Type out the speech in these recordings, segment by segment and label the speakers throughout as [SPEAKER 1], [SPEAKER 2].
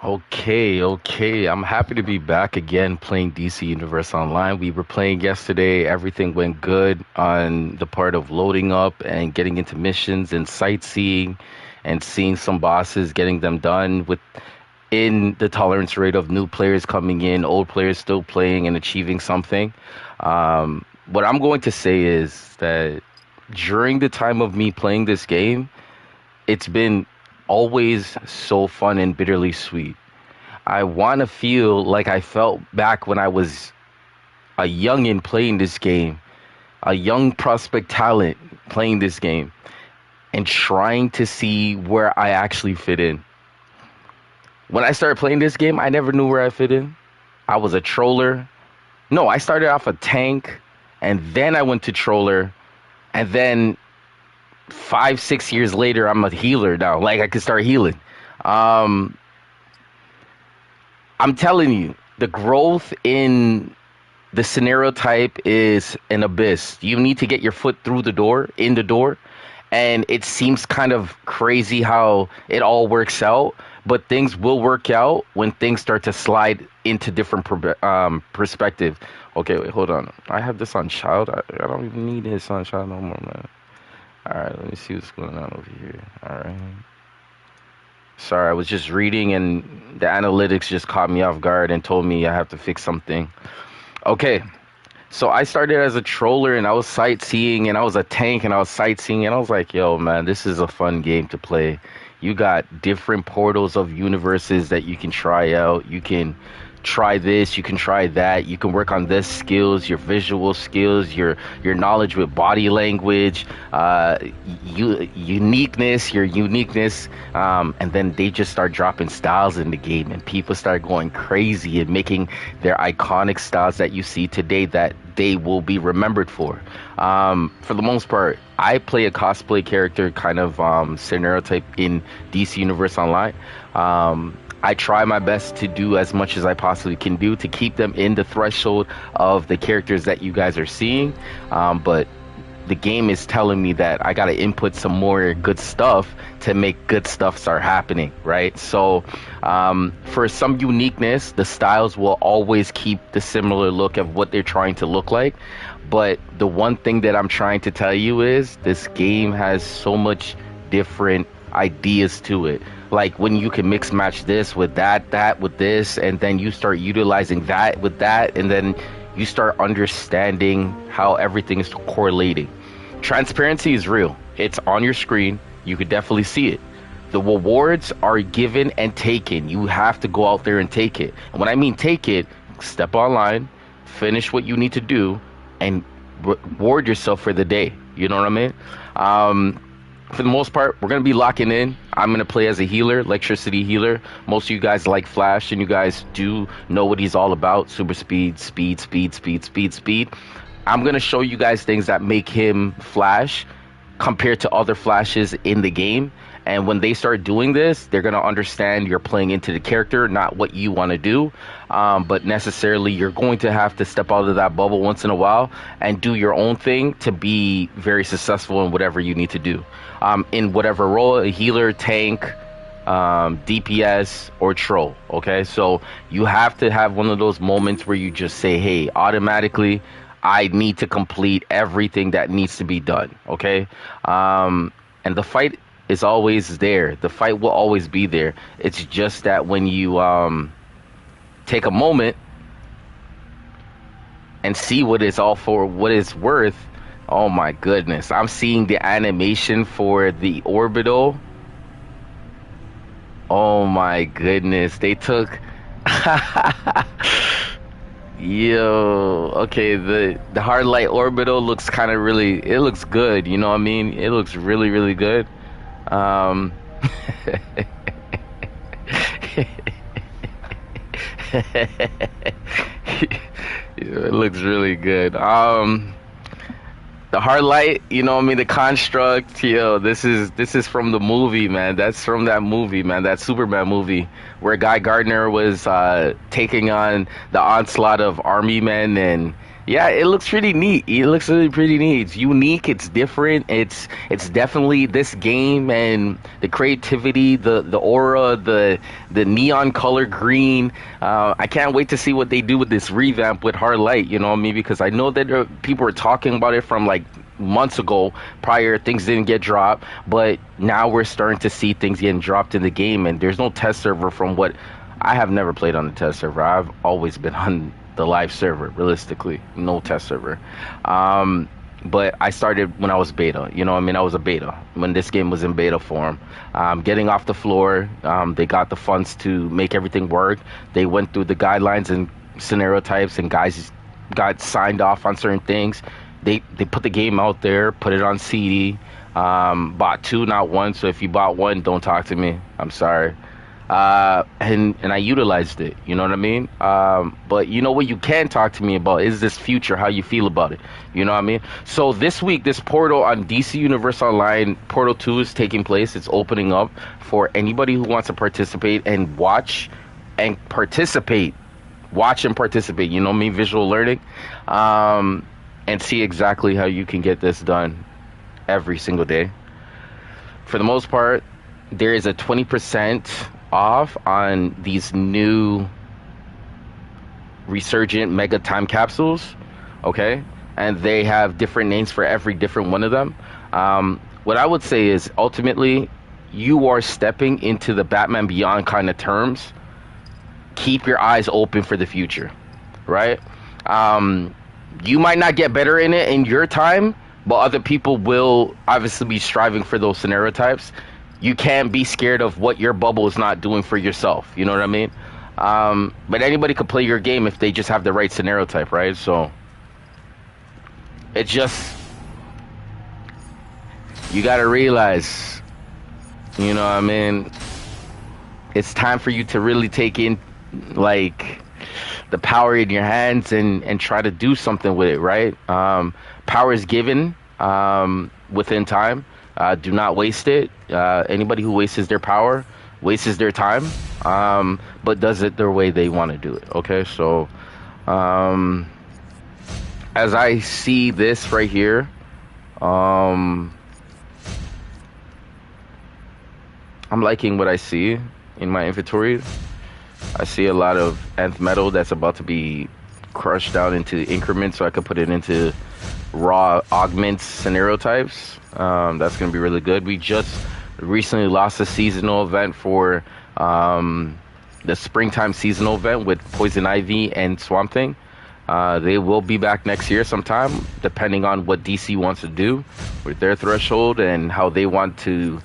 [SPEAKER 1] Okay. I'm happy to be back again playing DC Universe Online. We were playing yesterday. Everything went good on the part of loading up and getting into missions and sightseeing and seeing some bosses, getting them done within the tolerance rate of new players coming in, old players still playing and achieving something. What I'm going to say is that during the time of me playing this game, it's been always so fun and bitterly sweet. I want to feel like I felt back when I was a youngin playing this game, a young prospect talent playing this game, and trying to see where I actually fit in. When I started playing this game, I never knew where I fit in. I was a troller. No, I started off a tank, and then I went to troller, and then 5, 6 years later, I'm a healer now. Like I could start healing. Um, I'm telling you, the growth in the scenario type is an abyss. You need to get your foot through the door, in the door, and it seems kind of crazy how it all works out. But things will work out when things start to slide into different perspective. Okay, wait, hold on. I have this on child. I don't even need this on child no more, man. All right, let me see what's going on over here. All right. Sorry, I was just reading and the analytics just caught me off guard and told me I have to fix something. Okay, so I started as a troller and I was sightseeing and I was a tank and I was sightseeing and I was like, yo, man, this is a fun game to play. You got different portals of universes that you can try out. You can try this, you can try that. You can work on this skills, your visual skills, your knowledge with body language, your uniqueness, and then they just start dropping styles in the game, and people start going crazy and making their iconic styles that you see today that they will be remembered for. For the most part, I play a cosplay character kind of scenario type in DC Universe Online. I try my best to do as much as I possibly can do to keep them in the threshold of the characters that you guys are seeing. But the game is telling me that I got to input some more good stuff to make good stuff start happening, right? So for some uniqueness, the styles will always keep the similar look of what they're trying to look like. But the one thing that I'm trying to tell you is this game has so much different ideas to it. Like when you can mix match this with that with this, and then you start utilizing that with that, and then you start understanding how everything is correlating. Transparency is real. It's on your screen. You could definitely see it. The rewards are given and taken. You have to go out there and take it. And when I mean take it, step online, finish what you need to do, and reward yourself for the day. You know what I mean? For the most part, we're going to be locking in. I'm going to play as a healer, electricity healer. Most of you guys like Flash, and you guys do know what he's all about. Super speed, speed, speed, speed, speed, speed. I'm going to show you guys things that make him Flash compared to other Flashes in the game. And when they start doing this, they're going to understand you're playing into the character, not what you want to do. But necessarily, you're going to have to step out of that bubble once in a while and do your own thing to be very successful in whatever you need to do. In whatever role, a healer, tank, DPS, or troll. Okay, so you have to have one of those moments where you just say, hey, automatically, I need to complete everything that needs to be done. Okay, and the fight is always there. The fight will always be there. It's just that when you take a moment and see what it's all for, what it's worth. Oh my goodness, I'm seeing the animation for the orbital. Oh my goodness, they took yo, okay, the hard light orbital looks kind of really, it looks good, you know what I mean? It looks really, really good. Um it looks really good. The hard light, you know what I mean, the construct, yo, this is from the movie, man. That's from that movie, man, that Superman movie where Guy Gardner was taking on the onslaught of army men, and Yeah, it looks pretty neat. It looks really pretty neat. It's unique. It's different. It's definitely this game and the creativity, the aura, the neon color green. I can't wait to see what they do with this revamp with Hard Light. You know what I mean? Because I know that people were talking about it from like months ago. Prior, things didn't get dropped, but now we're starting to see things getting dropped in the game. And there's no test server from what I have never played on the test server. I've always been on the live server, realistically, no test server. Um, but I started when I was beta. You know, what I mean, I was a beta when this game was in beta form. Getting off the floor, they got the funds to make everything work. They went through the guidelines and scenario types, and guys got signed off on certain things. They put the game out there, put it on CD. Bought two, not one. So if you bought one, don't talk to me. I'm sorry. And I utilized it. You know what I mean? But you know what you can talk to me about is this future, how you feel about it. You know what I mean? So this week, this portal on DC Universe Online, Portal 2 is taking place. It's opening up for anybody who wants to participate and watch and participate. Watch and participate. You know me, visual learning. And see exactly how you can get this done every single day. For the most part, there is a 20% off on these new resurgent mega time capsules, okay? And they have different names for every different one of them. What I would say is ultimately you are stepping into the Batman Beyond kind of terms. Keep your eyes open for the future, right? You might not get better in it in your time, but other people will obviously be striving for those scenario types. You can't be scared of what your bubble is not doing for yourself. You know what I mean? But anybody could play your game if they just have the right scenario type, right? So it's just, you got to realize, you know what I mean? It's time for you to really take in, like, the power in your hands and try to do something with it, right? Power is given within time. Do not waste it. Anybody who wastes their power wastes their time, but does it their way they want to do it. Okay, so as I see this right here, I'm liking what I see in my inventory. I see a lot of nth metal that's about to be crushed down into increments, so I could put it into raw augments scenario types. That's going to be really good. We just recently lost a seasonal event for the springtime seasonal event with Poison Ivy and Swamp Thing. They will be back next year sometime, depending on what DC wants to do with their threshold and how they want to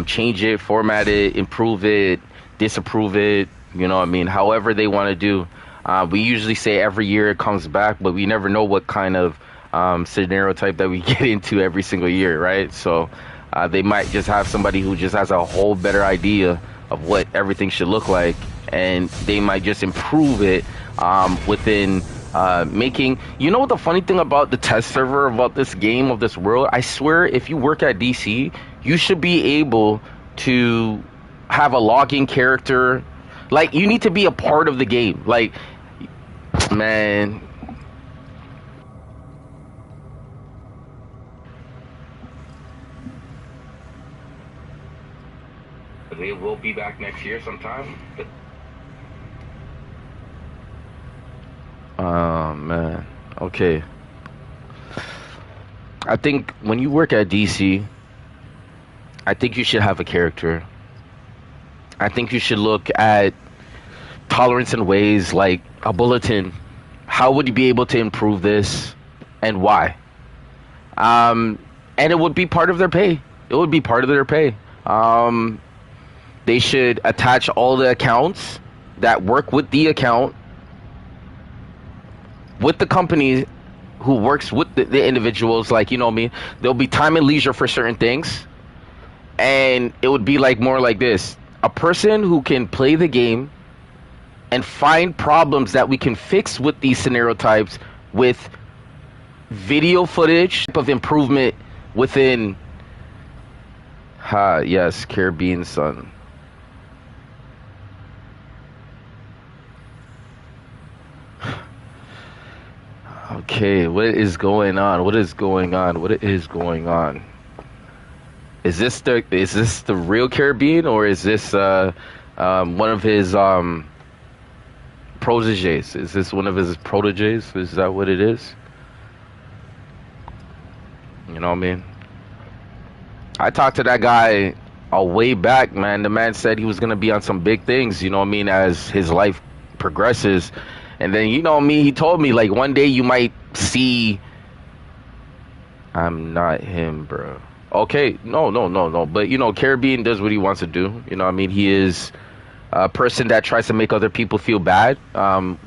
[SPEAKER 1] change it, format it, improve it, disapprove it. You know what I mean? However they want to do. We usually say every year it comes back, but we never know what kind of scenario type that we get into every single year, right? So they might just have somebody who just has a whole better idea of what everything should look like, and they might just improve it within making. You know what the funny thing about the test server, about this game, of this world? I swear, if you work at DC, you should be able to have a login character. Like, you need to be a part of the game. Like, man. They will be back next year sometime. Oh, man. Okay. I think when you work at DC, I think you should have a character. I think you should look at tolerance in ways like a bulletin. How would you be able to improve this, and why? And it would be part of their pay. It would be part of their pay. They should attach all the accounts that work with the account, with the company who works with the individuals. Like, you know what I mean? There'll be time and leisure for certain things. And it would be like more like this. A person who can play the game and find problems that we can fix with these scenario types with video footage of improvement within yes, Caribbean Sun. Okay, what is going on? What is going on? What is going on? Is this the real Caribbean, or is this one of his proteges? Is this one of his proteges? Is that what it is? You know what I mean? I talked to that guy a way back, man. The man said he was gonna be on some big things, you know what I mean, as his life progresses. And then you know me, he told me like one day you might see I'm not him, bro. Okay, no, no, no, no. But you know, Caribbean does what he wants to do. You know what I mean? He is a person that tries to make other people feel bad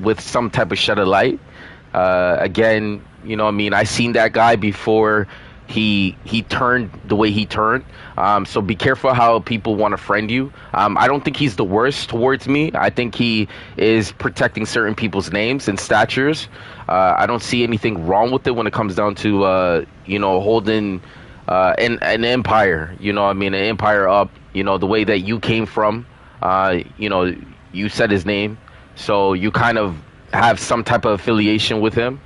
[SPEAKER 1] with some type of shed of light. Again, you know what I mean? I seen that guy before he turned the way he turned. So be careful how people want to friend you. I don't think he's the worst towards me. I think he is protecting certain people's names and statures. I don't see anything wrong with it when it comes down to you know, holding an empire. You know what I mean? An empire up. You know, the way that you came from. You know, you said his name, so you kind of have some type of affiliation with him.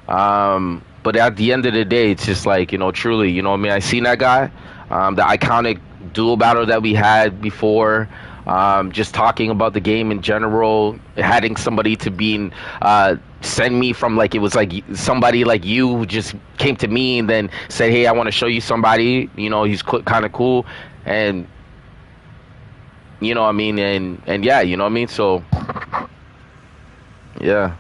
[SPEAKER 1] But at the end of the day, it's just like, you know, truly, you know what I mean? I seen that guy, the iconic duel battle that we had before, just talking about the game in general, having somebody to be, send me from like, it was like somebody like you who just came to me and then said, hey, I want to show you somebody, you know, he's kind of cool. And, you know what I mean? And yeah, you know what I mean? So, yeah.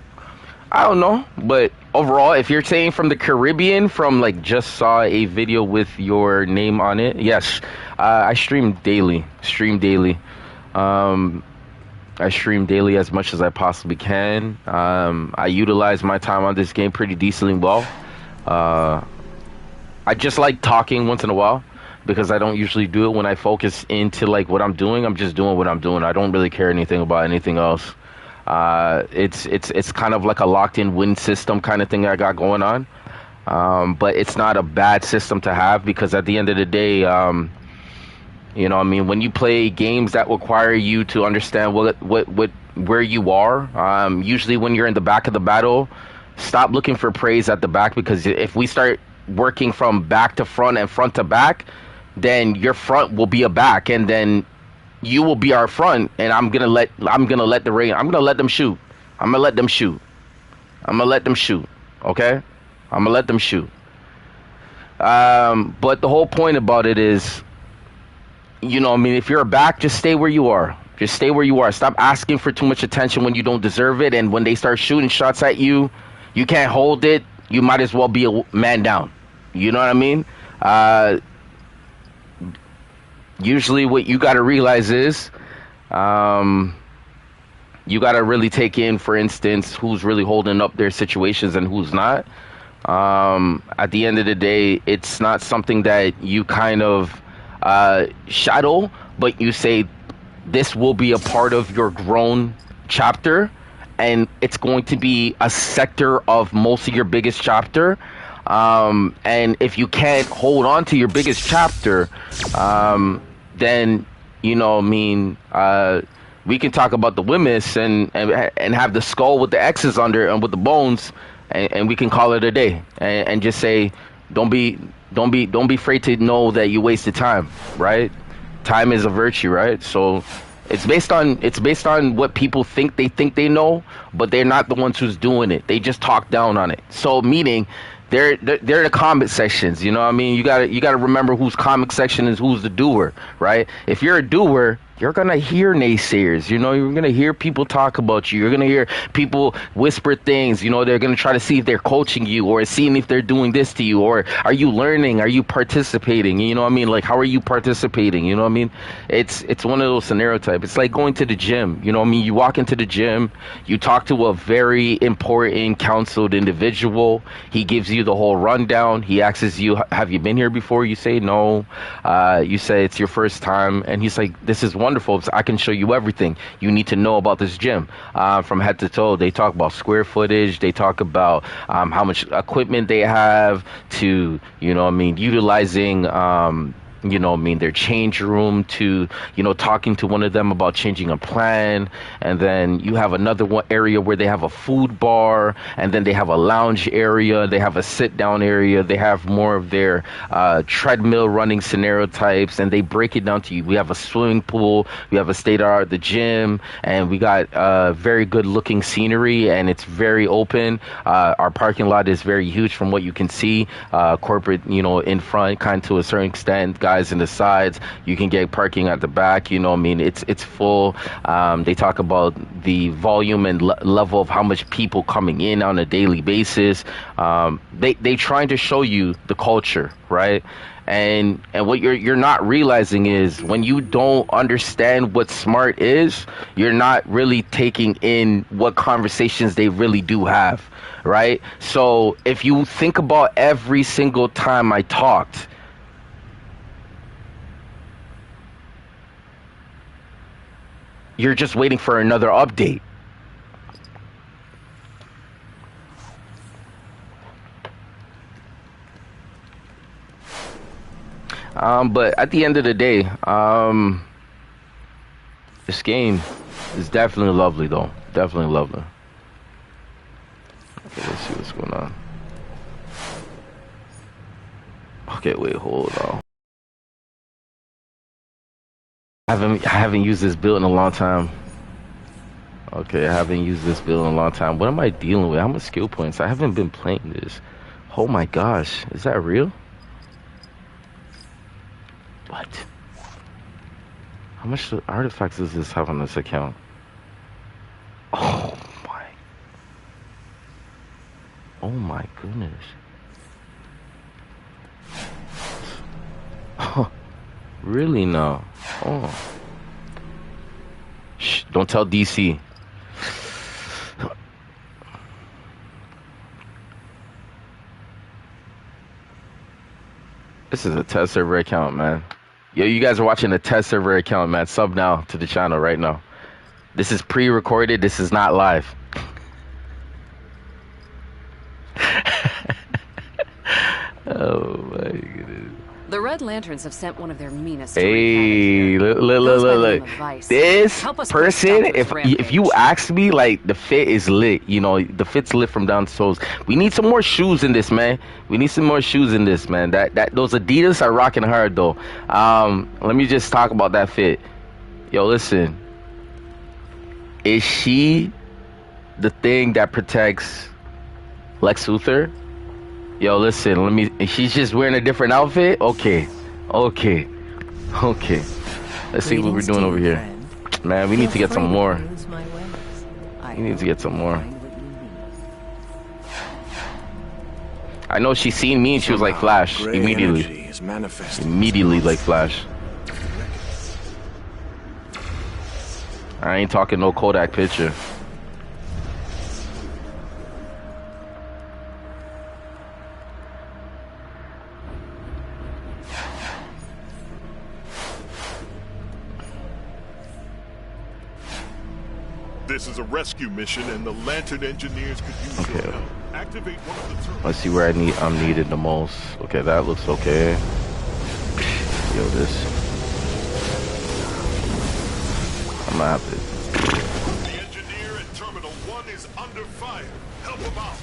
[SPEAKER 1] I don't know, but overall, if you're saying from the Caribbean, from like just saw a video with your name on it, yes, I stream daily. Um, I stream daily as much as I possibly can. I utilize my time on this game pretty decently well. I just like talking once in a while because I don't usually do it when I focus into like what I'm doing. I'm just doing what I'm doing. I don't really care anything about anything else. It's kind of like a locked-in win system kind of thing I got going on. But it's not a bad system to have because at the end of the day, you know, I mean, when you play games that require you to understand where you are, usually when you're in the back of the battle, stop looking for praise at the back, because if we start working from back to front and front to back, then your front will be a back, and then you will be our front, and I'm gonna let the rain. I'm gonna let them shoot. I'm gonna let them shoot. I'm gonna let them shoot. Okay, I'm gonna let them shoot. But the whole point about it is, you know, I mean, if you're a back, just stay where you are. Just stay where you are. Stop asking for too much attention when you don't deserve it, and when they start shooting shots at you, you can't hold it. You might as well be a man down. You know what I mean? Usually what you got to realize is you got to really take in, for instance, who's really holding up their situations and who's not. At the end of the day, it's not something that you kind of shadow, but you say this will be a part of your grown chapter, and it's going to be a sector of most of your biggest chapter. And if you can't hold on to your biggest chapter, then, you know, I mean, we can talk about the Wimmis and have the skull with the X's under and with the bones, and we can call it a day, and just say, don't be afraid to know that you wasted time, right? Time is a virtue, right? So it's based on what people think they know, but they're not the ones who's doing it. They just talk down on it. So meaning they're in the comment sections, you know what I mean? You gotta remember whose comment section is who's the doer, right? If you're a doer, you're gonna hear naysayers, you know, you're gonna hear people talk about you, you're gonna hear people whisper things, you know, they're gonna try to see if they're coaching you or seeing if they're doing this to you, or are you learning, are you participating, you know what I mean? Like, how are you participating, you know what I mean? It's one of those scenario types. It's like going to the gym, you know what I mean? You walk into the gym, you talk to a very important counseled individual, he gives you the whole rundown, he asks you, have you been here before? You say no, you say it's your first time, and he's like, this is wonderful, I can show you everything you need to know about this gym, from head to toe. They talk about square footage, they talk about how much equipment they have to, you know what I mean, utilizing you know, I mean, their change room to, you know, talking to one of them about changing a plan. And then you have another one area where they have a food bar, and then they have a lounge area, they have a sit down area, they have more of their treadmill running scenario types, and they break it down to you. We have a swimming pool, we have a state of art, the gym, and we got very good looking scenery, and it's very open. Our parking lot is very huge from what you can see. Corporate, you know, in front, kind of to a certain extent, guys in the sides. You can get parking at the back. You know, I mean, it's full. They talk about the volume and level of how much people coming in on a daily basis. They trying to show you the culture, right? And what you're not realizing is when you don't understand what smart is, you're not really taking in what conversations they really do have, right? So if you think about every single time I talked, you're just waiting for another update. But at the end of the day, this game is definitely lovely, though. Definitely lovely. Okay, let's see what's going on. Okay, wait, hold on. I haven't used this build in a long time. Okay, I haven't used this build in a long time. What am I dealing with? How much skill points? I haven't been playing this. Oh my gosh, is that real? What? How much artifacts does this have on this account? Oh my. Oh my goodness. Oh, really now? Oh. Shh, don't tell DC. This is a test server account, man. Yo, you guys are watching a test server account, man. Sub now to the channel right now. This is pre-recorded. This is not live. Oh my goodness.
[SPEAKER 2] The Red Lanterns have sent one of their meanest.
[SPEAKER 1] Hey, look. This person, if you ask me, like, the fit is lit. You know, the fit's lit from down to toes. We need some more shoes in this, man. We need some more shoes in this, man. Those Adidas are rocking hard, though. Let me just talk about that fit. Yo, listen. Is she the thing that protects Lex Luthor? Yo, listen, she's just wearing a different outfit? Okay. Let's see what we're doing over here. Man, we need to get some more. We need to get some more. I know she seen me and she was like Flash immediately. Immediately like Flash. I ain't talking no Kodak picture.
[SPEAKER 3] This is a rescue mission, and the Lantern engineers could use your help. Activate one of the turrets.
[SPEAKER 1] Let's see where I'm needed the most. Okay, that looks okay. Yo, this. I'm gonna have to.
[SPEAKER 3] The engineer at Terminal 1 is under fire. Help him out.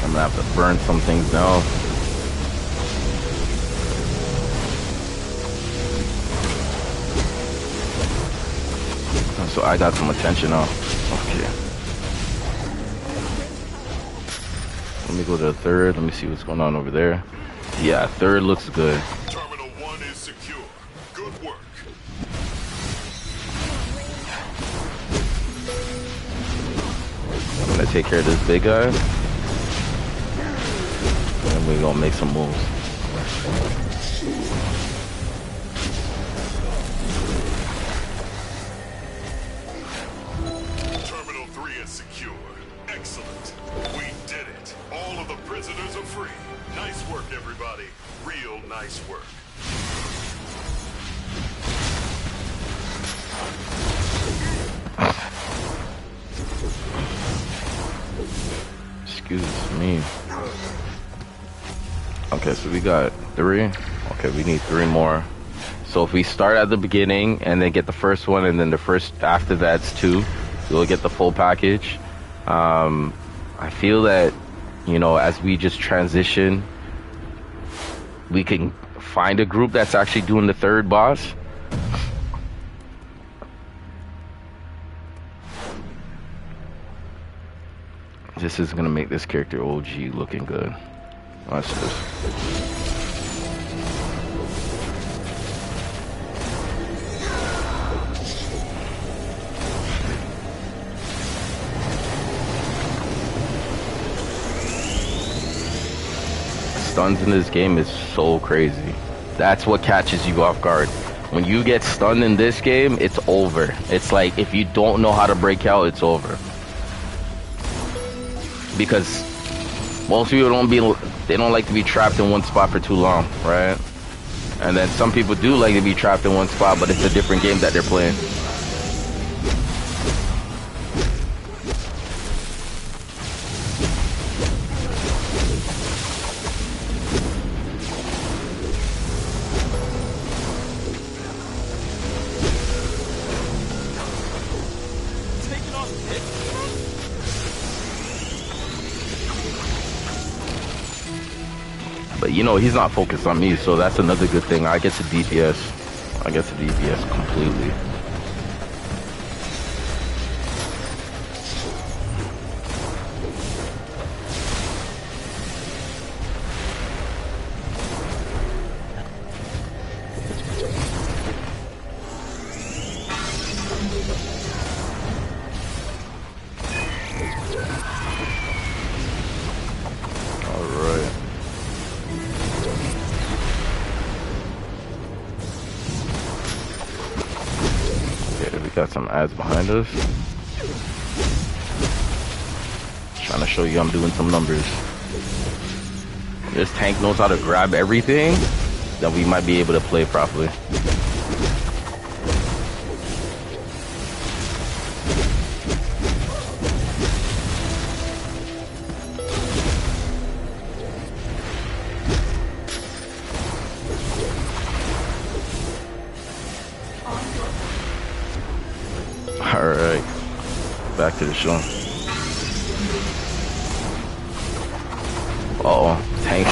[SPEAKER 1] I'm gonna have to burn some things down. So I got some attention now. Okay. Let me go to the third. Let me see what's going on over there. Yeah, third looks good.
[SPEAKER 3] Terminal 1 is secure. Good work.
[SPEAKER 1] I'm gonna take care of this big guy. And we're gonna make some moves.
[SPEAKER 3] Terminal 3 is secure. Excellent. We did it. All of the prisoners are free. Nice work, everybody. Real nice work.
[SPEAKER 1] Excuse me. Okay, so we got 3. Okay, we need 3 more. So if we start at the beginning and then get the first one, and then the first after that's 2, we'll get the full package. I feel that, you know, as we just transition, we can find a group that's actually doing the 3rd boss. This is gonna make this character OG looking good. Watch this. Stuns in this game is so crazy. That's what catches you off guard. When you get stunned in this game, it's over. It's like if you don't know how to break out, it's over. Because most people don't like to be trapped in one spot for too long, right? And then some people do like to be trapped in one spot, but it's a different game that they're playing. But you know, he's not focused on me, so that's another good thing. I get to DPS. I get to DPS completely. Got some ads behind us. Trying to show you I'm doing some numbers. This tank knows how to grab everything, then we might be able to play properly. Alright, back to the show. Uh-oh, tank.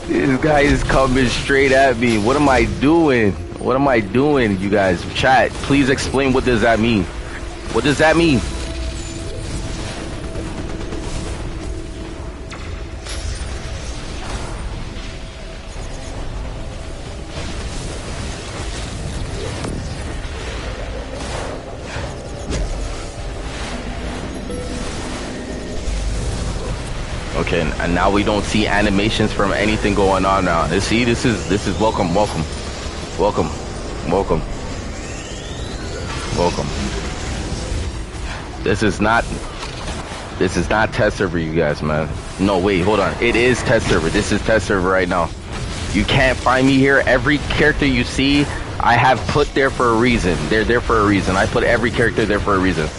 [SPEAKER 1] This guy is coming straight at me. What am I doing? What am I doing, you guys? Chat, please explain, what does that mean? What does that mean? Okay, and now we don't see animations from anything going on now. See, this is welcome. This is not test server, you guys, man. No, wait, hold on. It is test server. This is test server right now. You can't find me here. Every character you see, I have put there for a reason. They're there for a reason. I put every character there for a reason.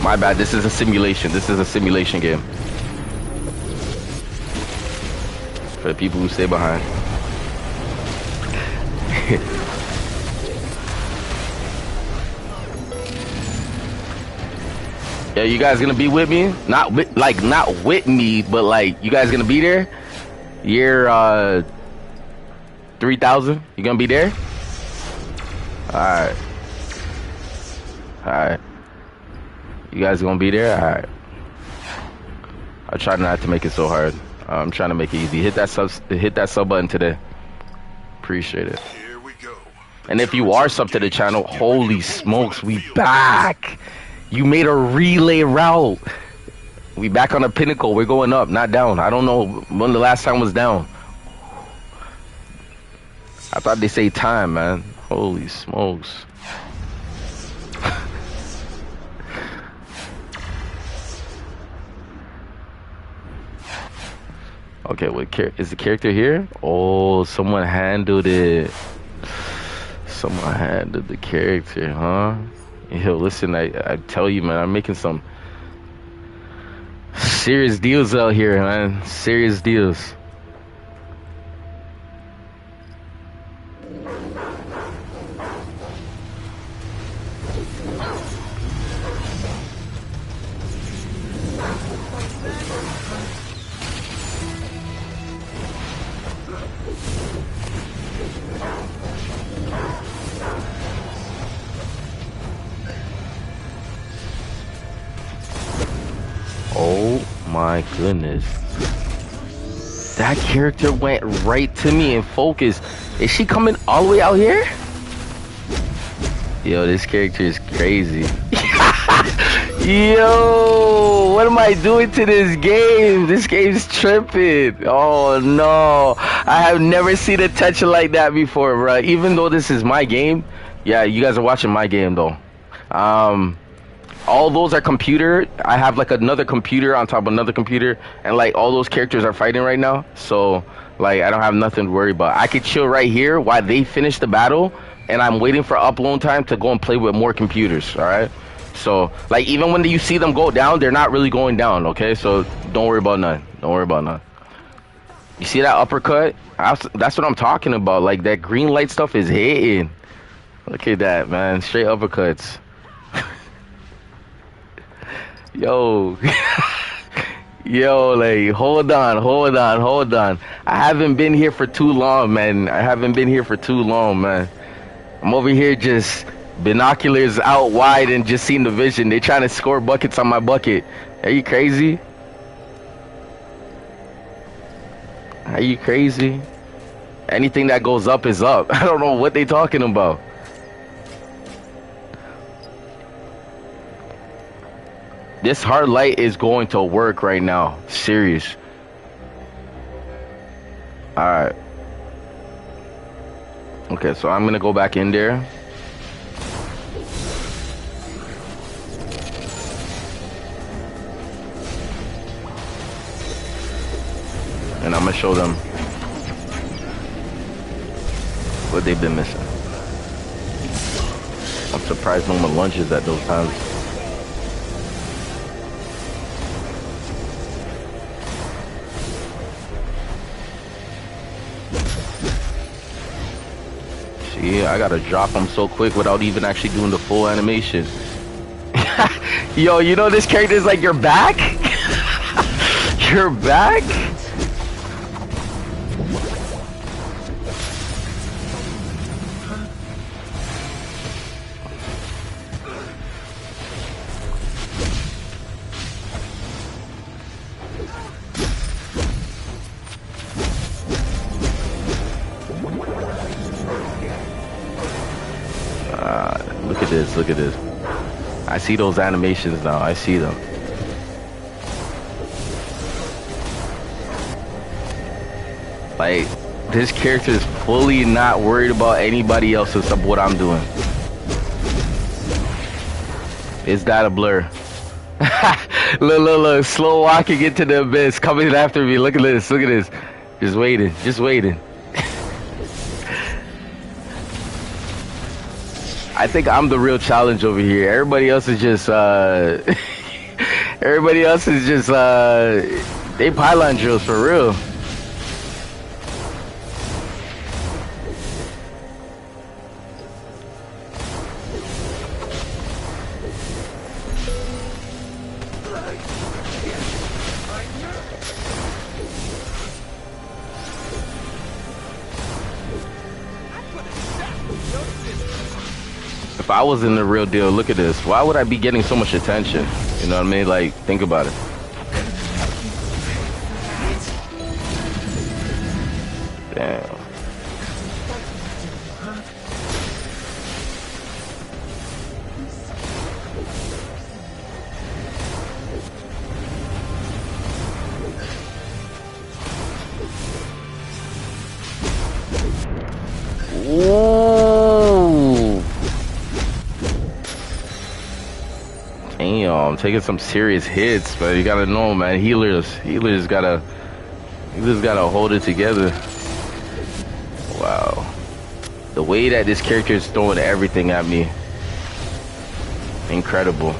[SPEAKER 1] My bad, this is a simulation. This is a simulation game. For the people who stay behind. Yeah, you guys gonna be with me? Not with me, but like, you guys gonna be there? Year 3000? You gonna be there? Alright. Alright. You guys gonna be there? Alright. I try not to make it so hard. I'm trying to make it easy. Hit that sub button today. Appreciate it.
[SPEAKER 3] Here we go.
[SPEAKER 1] And if you are sub to the channel, holy smokes, we back. You made a relay route. We back on the pinnacle. We're going up, not down. I don't know when the last time was down. I thought they say time, man. Holy smokes. Okay, is the character here? Oh, someone handled it. Someone handled the character, huh? Yo, listen, I tell you, man, I'm making some Serious deals out here, man. Serious deals. Oh my goodness. That character went right to me in focus. Is she coming all the way out here? Yo, this character is crazy. Yo, what am I doing to this game? This game's tripping. Oh no. I have never seen a touch like that before, bro. Even though this is my game. Yeah, you guys are watching my game though. All those are computer. I have like another computer on top of another computer, and like all those characters are fighting right now. So like I don't have nothing to worry about. I could chill right here while they finish the battle, and I'm waiting for upload time to go and play with more computers. All right. So like even when you see them go down, they're not really going down. Okay. So don't worry about none. Don't worry about none. You see that uppercut? That's what I'm talking about. Like that green light stuff is hitting. Look at that, man. Straight uppercuts. Yo, yo, like, hold on. I haven't been here for too long, man. I'm over here just binoculars out wide and just seeing the vision. They trying to score buckets on my bucket. Are you crazy? Anything that goes up is up. I don't know what they talking about. This hard light is going to work right now. Serious. Alright. Okay, so I'm gonna go back in there. And I'm gonna show them what they've been missing. I'm surprised no one lunges at those times. Yeah, I gotta drop them so quick without even actually doing the full animation. Yo, you know this character is like, you're back? You're back? Look at this. I see those animations now. I see them. Like, this character is fully not worried about anybody else except what I'm doing. Is that a blur? Look. Slow walking into the abyss. Coming after me. Look at this. Just waiting. I think I'm the real challenge over here. Everybody else is just they pylon drills for real. If I was in the real deal, look at this. Why would I be getting so much attention? You know what I mean? Like, think about it. Damn. Whoa. Damn, I'm taking some serious hits, but you gotta know, man, healers gotta hold it together. Wow. The way that this character is throwing everything at me. Incredible.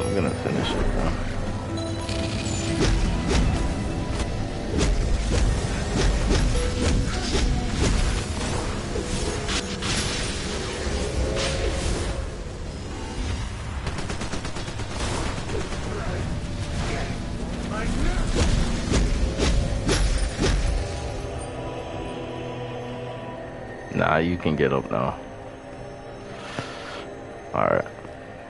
[SPEAKER 1] I'm gonna finish it, bro. Nah, you can get up now. Alright.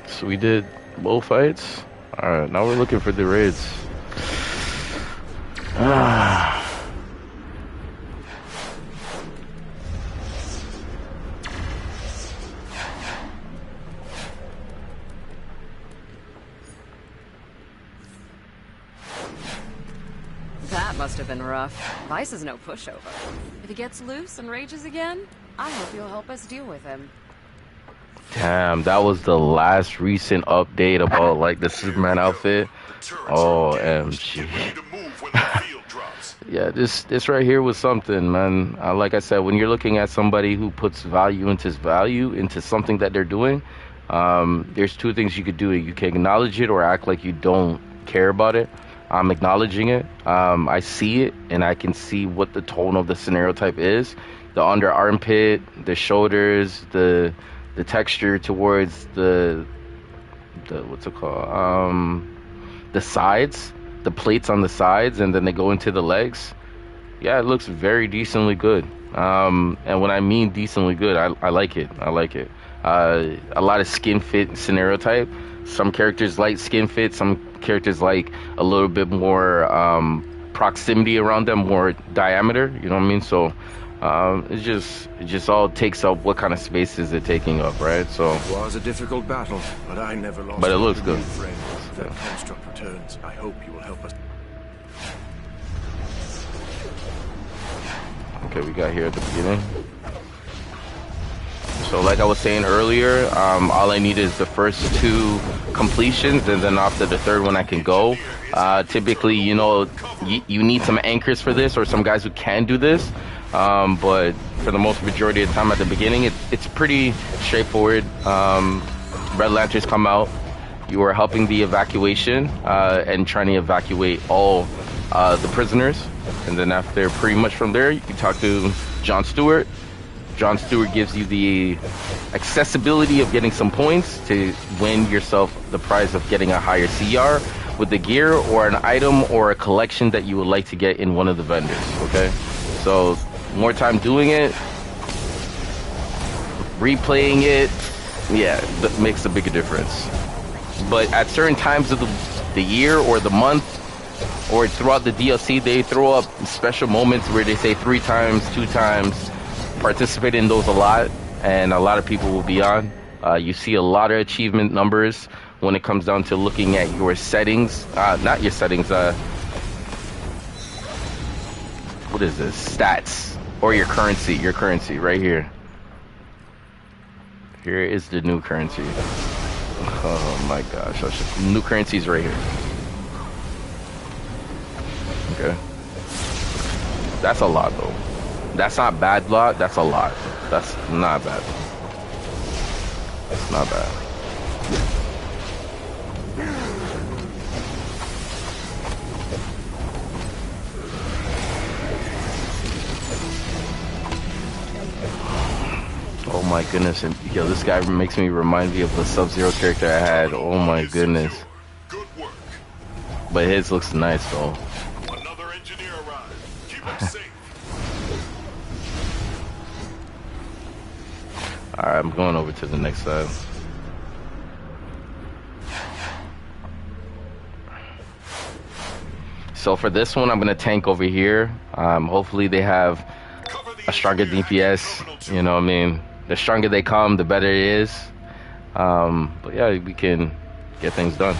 [SPEAKER 1] So we did both fights. Alright, now we're looking for the raids.
[SPEAKER 2] That must have been rough. Vice is no pushover. If he gets loose and rages again, I hope you'll help us deal with him.
[SPEAKER 1] Damn, that was the last recent update about like the Superman outfit. Oh, MG. Yeah, this right here was something, man. Like I said, when you're looking at somebody who puts value into something that they're doing, there's two things you could do. You can acknowledge it or act like you don't care about it. I'm acknowledging it. I see it, and I can see what the tone of the scenario type is. The under armpit, the shoulders, the texture towards the what's it called? The sides, the plates on the sides, and then they go into the legs. Yeah, it looks very decently good. And when I mean decently good, I like it. I like it. A lot of skin fit scenario type. Some characters like skin fit. Some characters like a little bit more proximity around them, more diameter. You know what I mean? So it just all takes up what kind of space is it taking up, right? So
[SPEAKER 4] it was a difficult battle, but I never lost.
[SPEAKER 1] But it looks good.
[SPEAKER 4] Friend. If that construct returns, I hope you will help us.
[SPEAKER 1] Okay, we got here at the beginning. So like I was saying earlier, all I need is the first two completions, and then after the third one I can go. Typically, you know, you need some anchors for this, or some guys who can do this. But for the most majority of the time at the beginning, it's pretty straightforward. Red Lanterns come out. You are helping the evacuation and trying to evacuate all the prisoners. And then after, pretty much from there, you can talk to John Stewart. John Stewart gives you the accessibility of getting some points to win yourself the prize of getting a higher CR with the gear or an item or a collection that you would like to get in one of the vendors, okay? So more time doing it, replaying it, yeah, that makes a bigger difference. But at certain times of the year or the month or throughout the DLC, they throw up special moments where they say 3 times, 2 times. Participate in those a lot, and a lot of people will be on. You see a lot of achievement numbers when it comes down to looking at your settings. Not your settings, what is this? Stats. Or your currency right here. Here is the new currency. Oh my gosh, new currency is right here. Okay. That's a lot though. That's not bad lot, that's a lot. That's not bad. That's not bad. Oh my goodness, and yo, this guy makes me remind me of the Sub-Zero character I had. Oh my goodness.
[SPEAKER 3] Good work.
[SPEAKER 1] But his looks nice though.
[SPEAKER 3] Another engineer arrived. Keep him safe.
[SPEAKER 1] Alright, I'm going over to the next side. So for this one, I'm going to tank over here. Hopefully they have a stronger DPS. You know what I mean? The stronger they come, the better it is. But yeah, we can get things done.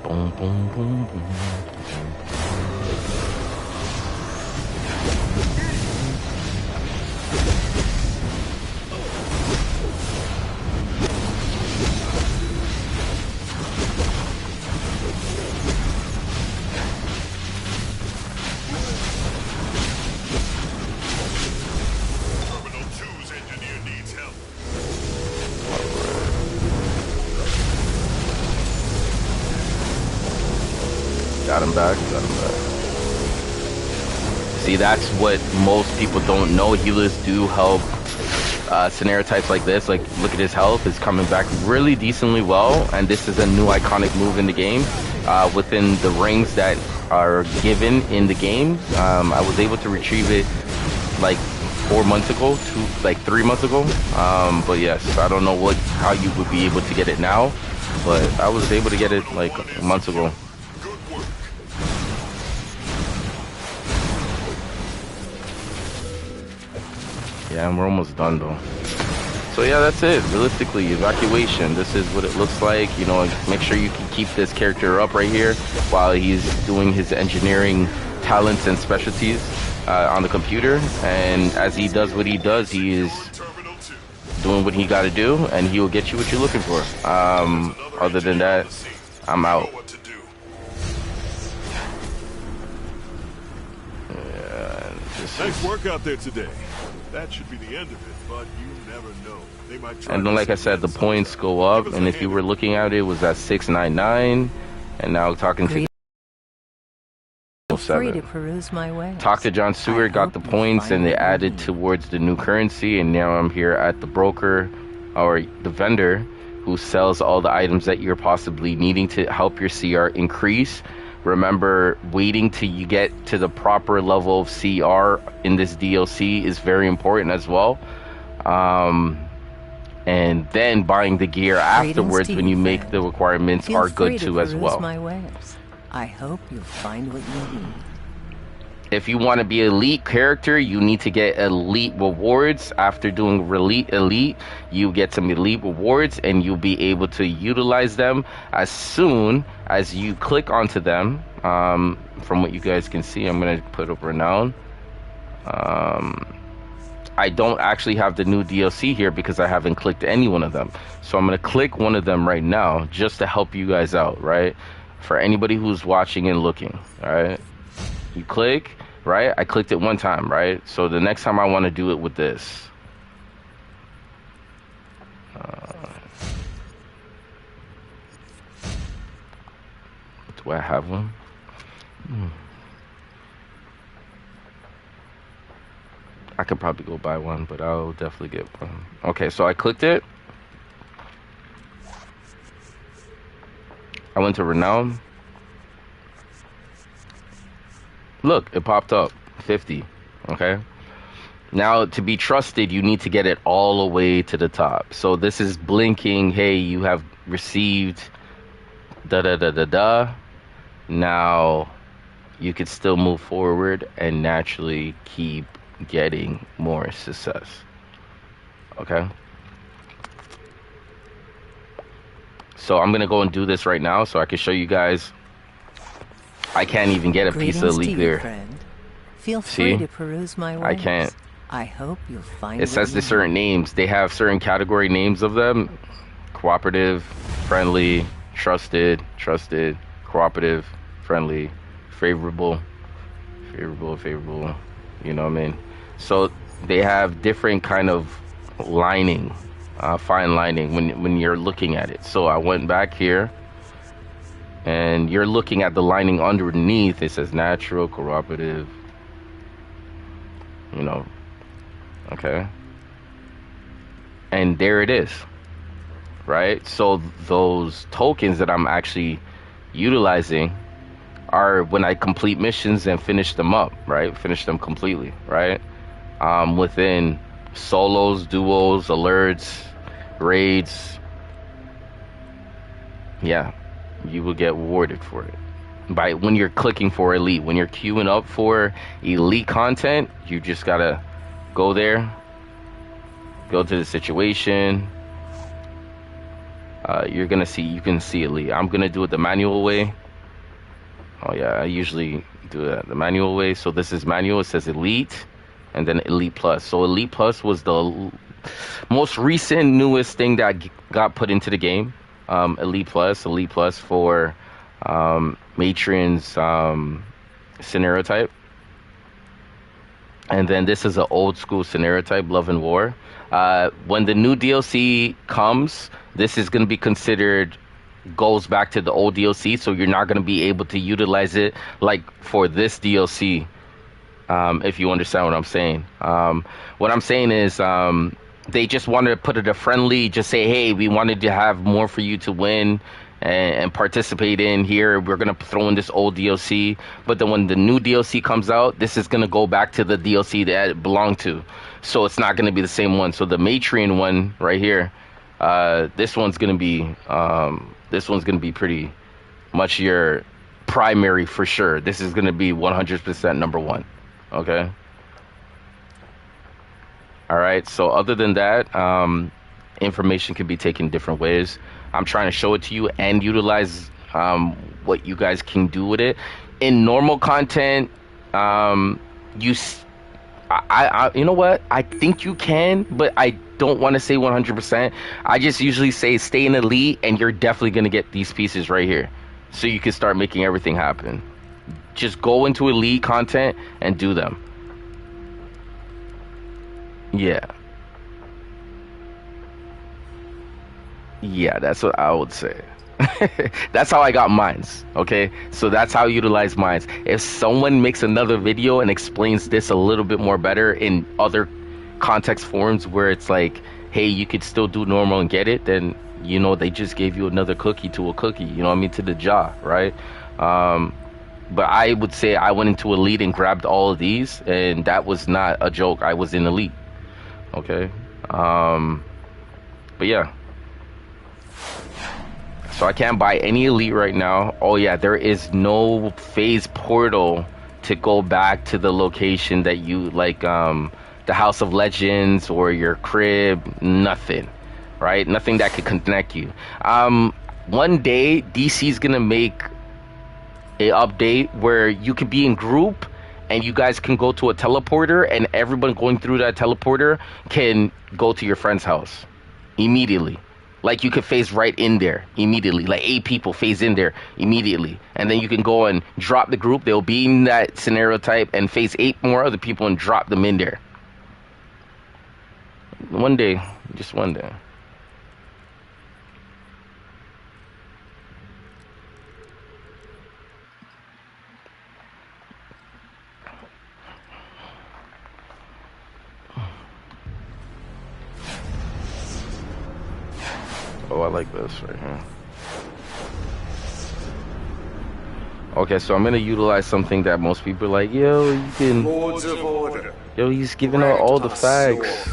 [SPEAKER 1] Boom, boom, boom, boom. I'm back. See, that's what most people don't know. Healers do help scenario types like this. Like, look at his health. It's coming back really decently well. And this is a new iconic move in the game. Within the rings that are given in the game. I was able to retrieve it like 4 months ago, 3 months ago. But yes, I don't know how you would be able to get it now, but I was able to get it like months ago. Yeah, and we're almost done though. So yeah, that's it. Realistically, evacuation. This is what it looks like. You know, make sure you can keep this character up right here while he's doing his engineering talents and specialties on the computer. And as he does what he does, he is doing what he got to do, and he will get you what you're looking for. Other than that, I'm out. Yeah,
[SPEAKER 3] nice work out there today. That should be the end of it, but you never know. They might try.
[SPEAKER 1] And then, like I said, the points go up, and if you were looking at it, it was at 699, and now talking to
[SPEAKER 5] free to peruse my way.
[SPEAKER 1] Talk to John Stewart, got the points, and they added towards the new currency, and now I'm here at the broker, or the vendor, who sells all the items that you're possibly needing to help your CR increase. Remember, waiting till you get to the proper level of CR in this DLC is very important as well. And then buying the gear afterwards when you make the requirements are good too as well.
[SPEAKER 5] My wares. I hope you'll find what you need.
[SPEAKER 1] If you want to be elite character, you need to get elite rewards. After doing elite, you get some elite rewards, and you'll be able to utilize them as soon as you click onto them. From what you guys can see, I'm going to put up renown. I don't actually have the new DLC here because I haven't clicked any one of them. So I'm going to click one of them right now just to help you guys out, right? For anybody who's watching and looking, all right? You click, right? I clicked it one time, right? So the next time I want to do it with this. Do I have one? I could probably go buy one, but I'll definitely get one. Okay, so I clicked it. I went to Renown. Look, it popped up 50. Okay. Now, to be trusted, you need to get it all the way to the top. So this is blinking. Hey, you have received da. Now you could still move forward and naturally keep getting more success. Okay. So I'm gonna go and do this right now so I can show you guys. I can't even get a piece of elite there.
[SPEAKER 5] Feel free to peruse my wares.
[SPEAKER 1] I can't.
[SPEAKER 5] I hope you'll find
[SPEAKER 1] it says the certain names. They have certain category names of them. Cooperative, friendly, trusted, cooperative, friendly, favorable. You know what I mean? So they have different kind of lining, fine lining when you're looking at it. So I went back here, and you're looking at the lining underneath. It says natural, cooperative, you know, okay. And there it is, right? So those tokens that I'm actually utilizing are when I complete missions and finish them up, right? Finish them completely, right? Within solos, duos, alerts, raids. Yeah, you will get rewarded for it. By when you're clicking for elite, when you're queuing up for elite content, you just gotta go there, go to the situation. You can see elite. I'm gonna do it the manual way. Oh yeah, I usually do it the manual way. So this is manual. It says elite, and then elite plus. So elite plus was the most recent, newest thing that got put into the game. Elite plus for Matron's scenario type. And then this is an old school scenario type, Love and War. When the new DLC comes, this is going to be considered goes back to the old DLC, so you're not going to be able to utilize it like for this DLC. If you understand what I'm saying. What I'm saying is they just wanted to put it a friendly, just say, hey, we wanted to have more for you to win and participate in here. We're going to throw in this old DLC. But then when the new DLC comes out, this is going to go back to the DLC that it belonged to. So it's not going to be the same one. So the Matrian one right here, this one's going to be pretty much your primary for sure. This is going to be 100% number one. Okay. All right. So other than that, information can be taken different ways. I'm trying to show it to you and utilize what you guys can do with it. In normal content, you know what? I think you can, but I don't want to say 100%. I just usually say stay in elite, and you're definitely gonna get these pieces right here, so you can start making everything happen. Just go into elite content and do them. Yeah. Yeah, that's what I would say. That's how I got mines, okay? So that's how I utilize mines. If someone makes another video and explains this a little bit more better in other context forums where it's like, hey, you could still do normal and get it, then, you know, they just gave you another cookie to a cookie, you know what I mean, to the jaw, right? But I would say I went into elite and grabbed all of these, and that was not a joke. I was in elite, okay? But yeah. So I can't buy any elite right now. Oh yeah, there is no phase portal to go back to the location that you like, the House of Legends or your crib. Nothing, right? Nothing that could connect you. One day DC's gonna make a update where you could be in group and you guys can go to a teleporter, and everyone going through that teleporter can go to your friend's house immediately. Like you could phase right in there immediately. Like 8 people phase in there immediately. And then you can go and drop the group. They'll be in that scenario type and phase 8 more other people and drop them in there. One day. Just one day. Oh, I like this right here. Okay, so I'm gonna utilize something that most people are like, yo, you can.
[SPEAKER 4] Lords of Order.
[SPEAKER 1] Yo, he's giving out all the facts.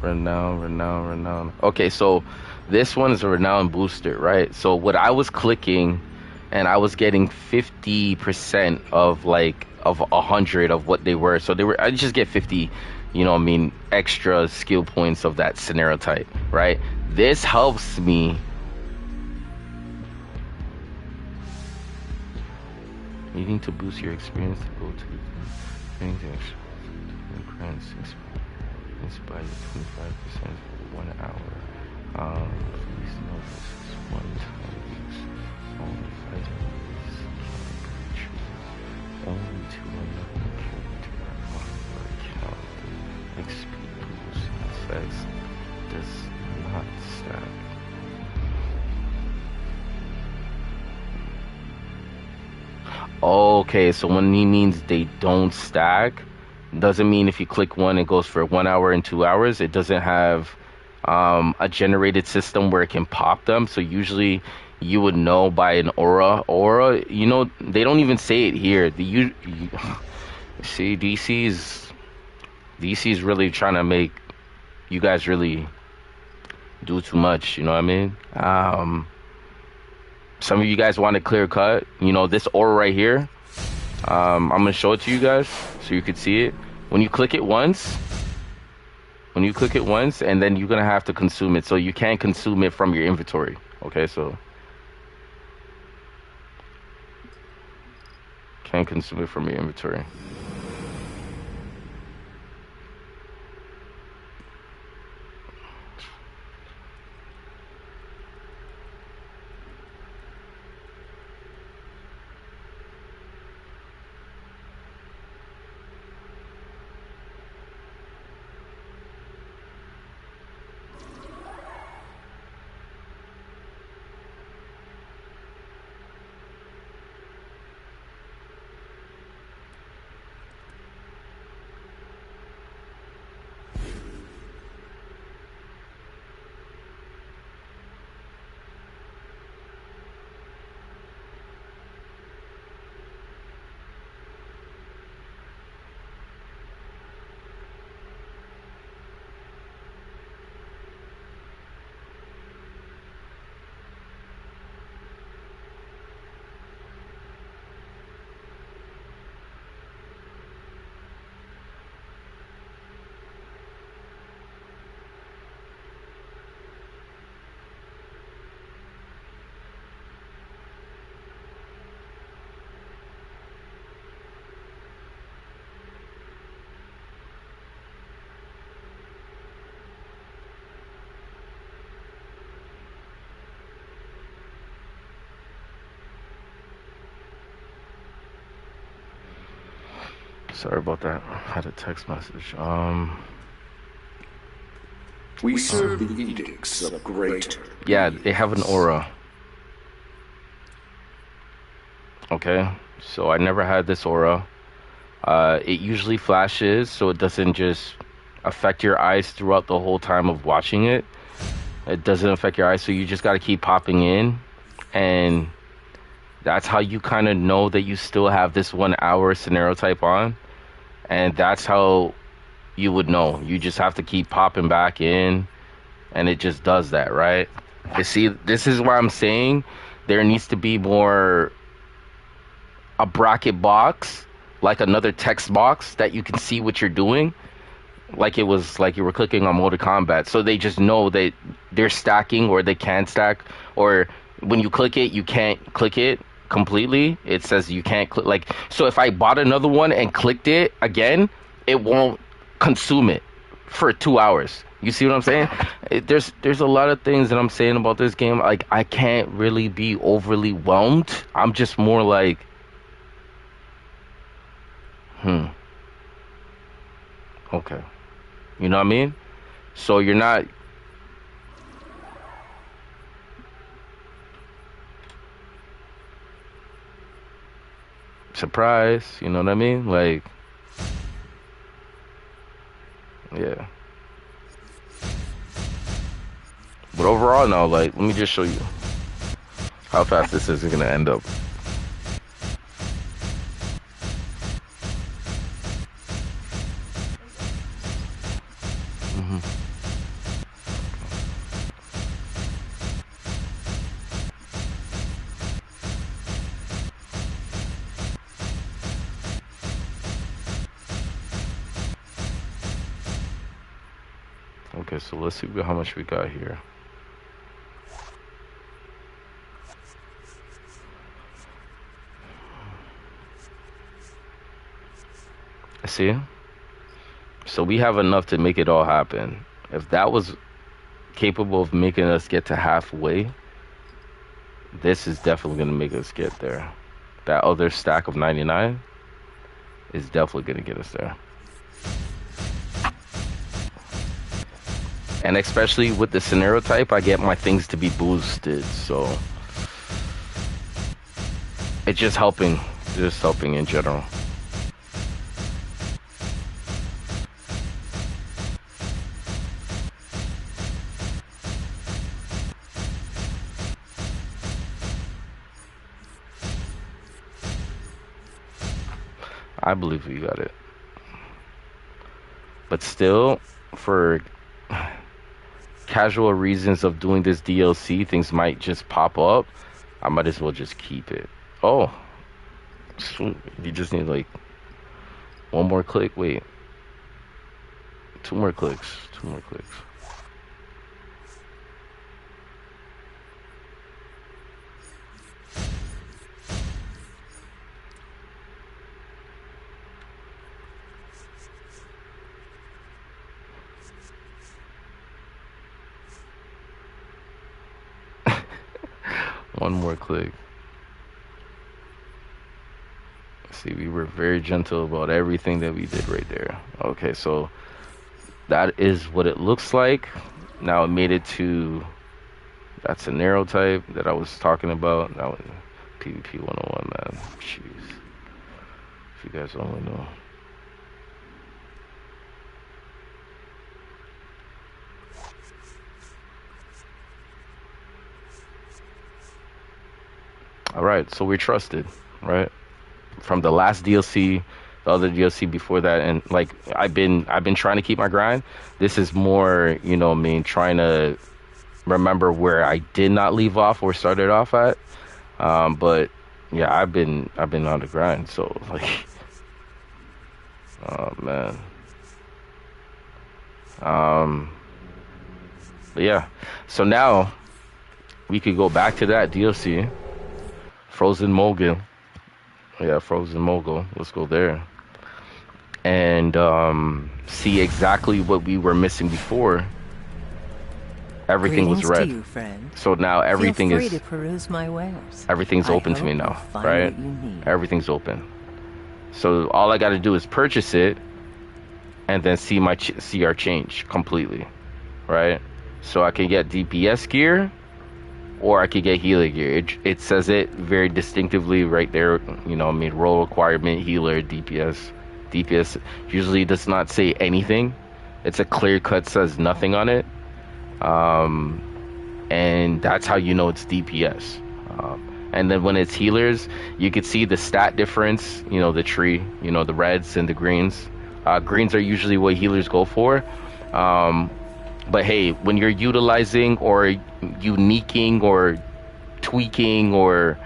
[SPEAKER 1] Renown. Okay, so this one is a renown booster, right? So what I was clicking, and I was getting 50% of like of 100 of what they were. So they were. I just get 50, you know what I mean, extra skill points of that scenario type, right? This helps me. Needing to boost your experience to go to grants inspire 25% for 1 hour. Please know this is one time use. Only fighting is only to another character on your account. The XP boost effects does not stack. Okay, so when he means they don't stack, doesn't mean if you click one it goes for 1 hour and 2 hours. It doesn't have a generated system where it can pop them. So usually you would know by an aura, you know, they don't even say it here. See, DC's really trying to make you guys really do too much, you know what I mean? Some of you guys want a clear cut, you know, this aura right here. I'm gonna show it to you guys so you can see it. When you click it once, and then you're gonna have to consume it. So you can't consume it from your inventory. Okay, so can't consume it from your inventory. Sorry about that. I had a text message.
[SPEAKER 6] We serve the edicts of greater.
[SPEAKER 1] Yeah, they have an aura. Okay, so I never had this aura. It usually flashes, so it doesn't just affect your eyes throughout the whole time of watching it. It doesn't affect your eyes, so you just got to keep popping in, and that's how you kind of know that you still have this 1 hour scenario type on, and that's how you would know. You just have to keep popping back in, and it just does that, right? You see, this is why I'm saying there needs to be more a bracket box, like another text box that you can see what you're doing, like it was like you were clicking on Mortal Kombat, so they just know that they're stacking or they can stack, or when you click it you can't click it completely. It says you can't click, like, so if I bought another one and clicked it again, it won't consume it for 2 hours. You see what I'm saying? There's a lot of things that I'm saying about this game. Like, I can't really be overly whelmed. I'm just more like, okay. You know what I mean? So you're not... surprised, you know what I mean? Like, yeah. But overall, no, like, let me just show you how fast this is gonna end up. Okay, so let's see how much we got here. See? So we have enough to make it all happen. If that was capable of making us get to halfway, this is definitely going to make us get there. That other stack of 99 is definitely going to get us there. And especially with the scenario type, I get my things to be boosted, so it's just helping in general. I believe we got it. But still, for casual reasons of doing this DLC, things might just pop up. I might as well just keep it. Oh, sweet. You just need like one more click. Wait, two more clicks. One more click. See, we were very gentle about everything that we did right there. Okay, so that is what it looks like. Now it made it to that scenario type that I was talking about. That was PvP 101, man. Jeez. If you guys only know. All right, so we're trusted, right? From the last DLC, the other DLC before that, and like I've been trying to keep my grind. This is more, you know what I mean, trying to remember where I did not leave off or started off at. But yeah, I've been on the grind, so like, oh man. But yeah, so now we could go back to that DLC. Frozen Mogo. Yeah, Frozen Mogo. Let's go there. And see exactly what we were missing before. Everything was red.
[SPEAKER 5] To you, friend.
[SPEAKER 1] So now everything
[SPEAKER 5] Feel free
[SPEAKER 1] is...
[SPEAKER 5] to peruse my wares.
[SPEAKER 1] everything's
[SPEAKER 5] I
[SPEAKER 1] open to me
[SPEAKER 5] hope
[SPEAKER 1] now,
[SPEAKER 5] you'll find
[SPEAKER 1] right?
[SPEAKER 5] what you need.
[SPEAKER 1] Everything's open. So all I got to do is purchase it, and then see my CR change completely, right? So I can get DPS gear, or I could get healer gear. It says it very distinctively right there. You know, I mean, role requirement, healer, DPS. DPS usually does not say anything. It's a clear cut, says nothing on it. And that's how you know it's DPS. And then when it's healers, you could see the stat difference, you know, the tree, you know, the reds and the greens. Greens are usually what healers go for. But hey, when you're utilizing or uniquing or tweaking or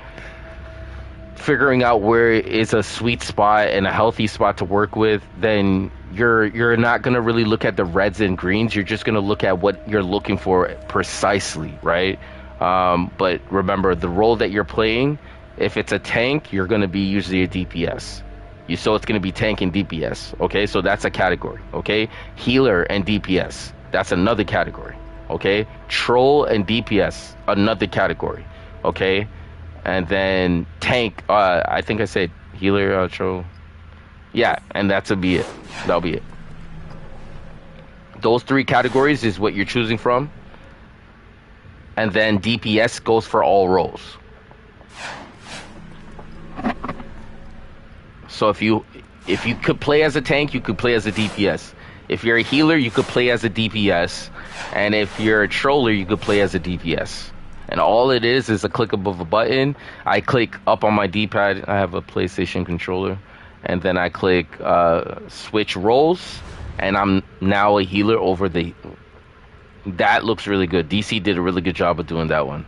[SPEAKER 1] figuring out where is a sweet spot and a healthy spot to work with, then you're not going to really look at the reds and greens. You're just going to look at what you're looking for precisely, right? But remember, the role that you're playing, if it's a tank, you're going to be usually a DPS. So it's going to be tank and DPS, okay? So that's a category, okay? Healer and DPS, that's another category, okay? Troll and DPS, another category, okay? And then tank, I think I said healer, troll. Yeah, and that'll be it. That'll be it. Those three categories is what you're choosing from. And then DPS goes for all roles. So if you could play as a tank, you could play as a DPS. If you're a healer, you could play as a DPS. And if you're a troller, you could play as a DPS. And all it is a click above a button. I click up on my D-pad. I have a PlayStation controller. And then I click switch roles. And I'm now a healer over the... That looks really good. DC did a really good job of doing that one.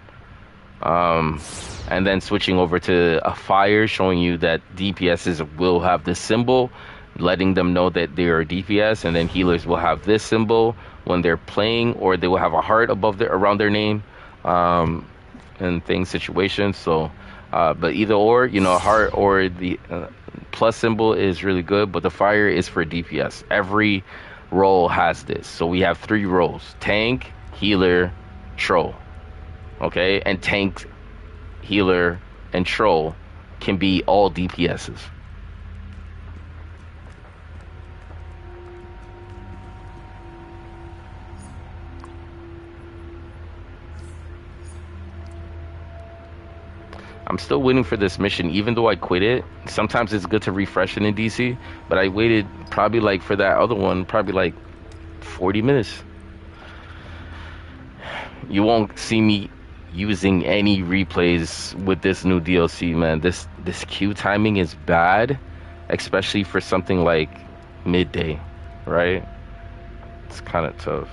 [SPEAKER 1] And then switching over to a fire, showing you that DPSs will have this symbol, letting them know that they are DPS, and then healers will have this symbol when they're playing, or they will have a heart above around their name, and things, situations. So, but either or, you know, a heart or the plus symbol is really good, but the fire is for DPS. Every role has this. So we have 3 roles: tank, healer, troll. Okay, and tank, healer, and troll can be all DPSs. I'm still waiting for this mission, even though I quit it. Sometimes it's good to refresh it in DC, but I waited probably like for that other one, probably like 40 minutes. You won't see me using any replays with this new DLC, man. This queue timing is bad, especially for something like midday, right? It's kind of tough.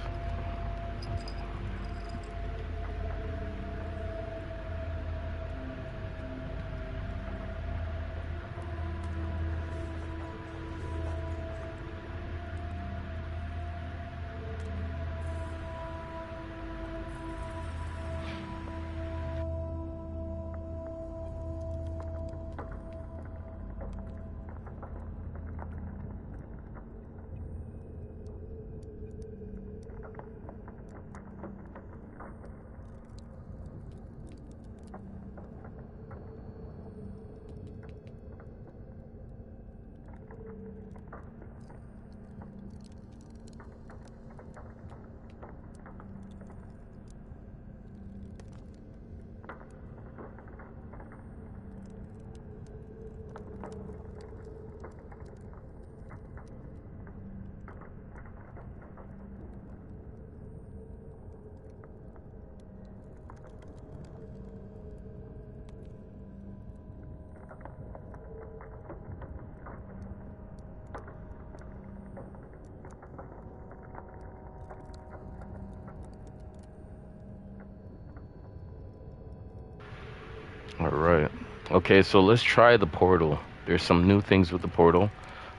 [SPEAKER 1] All right. Okay, so let's try the portal. There's some new things with the portal.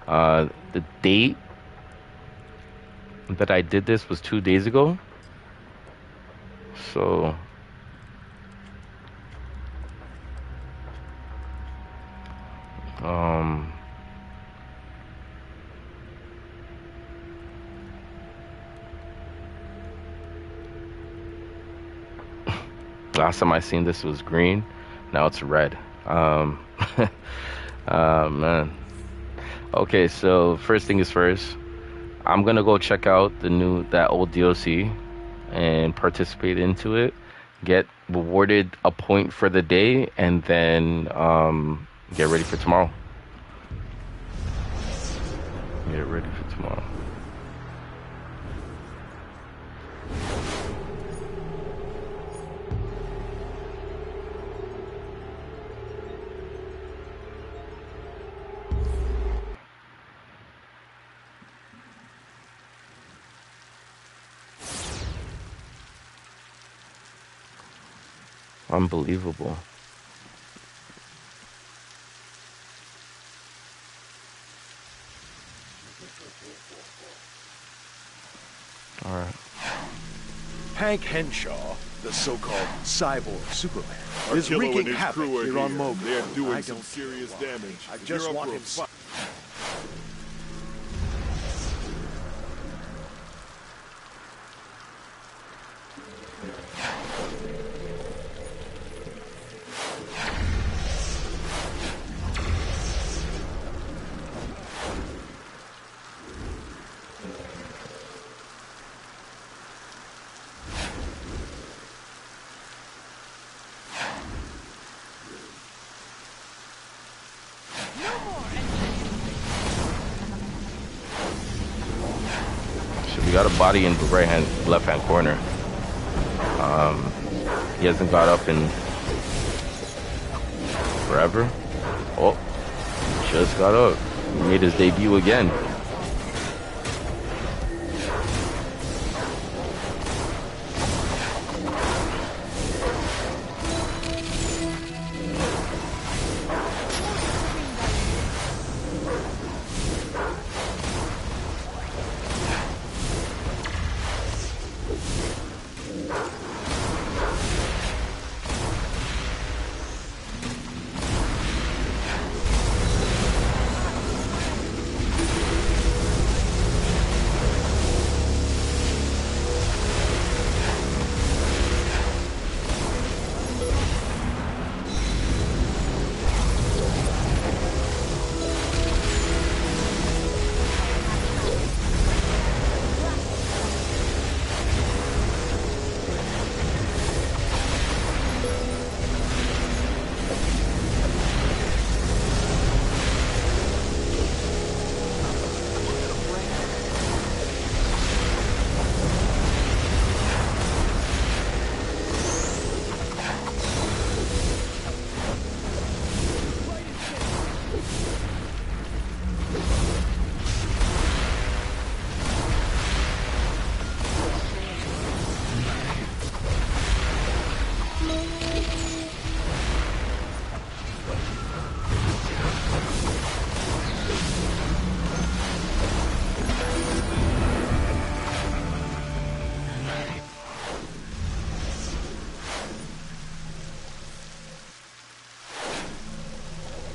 [SPEAKER 1] The date that I did this was 2 days ago. So last time I seen this was green. Now it's red. Man. Okay, so first thing is first. I'm gonna go check out that old DLC and participate into it. Get rewarded a point for the day, and then get ready for tomorrow. Get ready for tomorrow. Unbelievable. All right.
[SPEAKER 4] Hank Henshaw, the so-called cyborg Superman, is
[SPEAKER 3] Artillo
[SPEAKER 4] wreaking
[SPEAKER 3] and his
[SPEAKER 4] havoc
[SPEAKER 3] crew are
[SPEAKER 4] here on
[SPEAKER 3] here.
[SPEAKER 4] Mogo.
[SPEAKER 3] They're doing
[SPEAKER 4] I
[SPEAKER 3] some
[SPEAKER 4] don't
[SPEAKER 3] serious
[SPEAKER 4] care why.
[SPEAKER 3] damage.
[SPEAKER 4] I just
[SPEAKER 3] You're
[SPEAKER 4] want
[SPEAKER 3] up
[SPEAKER 4] him
[SPEAKER 3] for a
[SPEAKER 4] fight.
[SPEAKER 1] So we got a body in the left hand corner. He hasn't got up in forever. Oh, just got up. He made his debut again.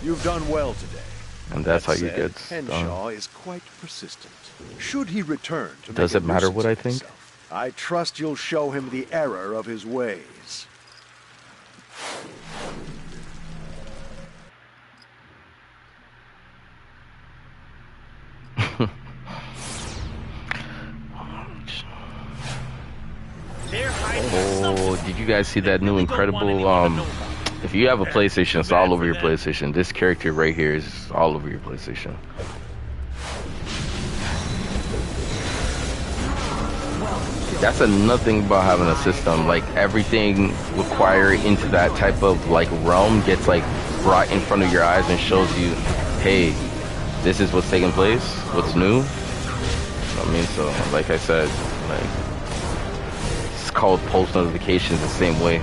[SPEAKER 4] You've done well today.
[SPEAKER 1] And that's
[SPEAKER 4] That
[SPEAKER 1] how you
[SPEAKER 4] said,
[SPEAKER 1] get
[SPEAKER 4] Henshaw
[SPEAKER 1] done.
[SPEAKER 4] is quite persistent. Should he return to
[SPEAKER 1] Does
[SPEAKER 4] make
[SPEAKER 1] it
[SPEAKER 4] a
[SPEAKER 1] matter
[SPEAKER 4] nuisance
[SPEAKER 1] what I
[SPEAKER 4] of
[SPEAKER 1] think?
[SPEAKER 4] himself, I trust you'll show him the error of his ways.
[SPEAKER 1] Oh, did you guys see that new incredible if you have a PlayStation, it's all over your PlayStation. This character right here is all over your PlayStation. That's another thing about having a system. Like everything required into that type of like realm gets like brought in front of your eyes and shows you, hey, this is what's taking place, what's new. I mean, so like I said, like it's called post notifications the same way.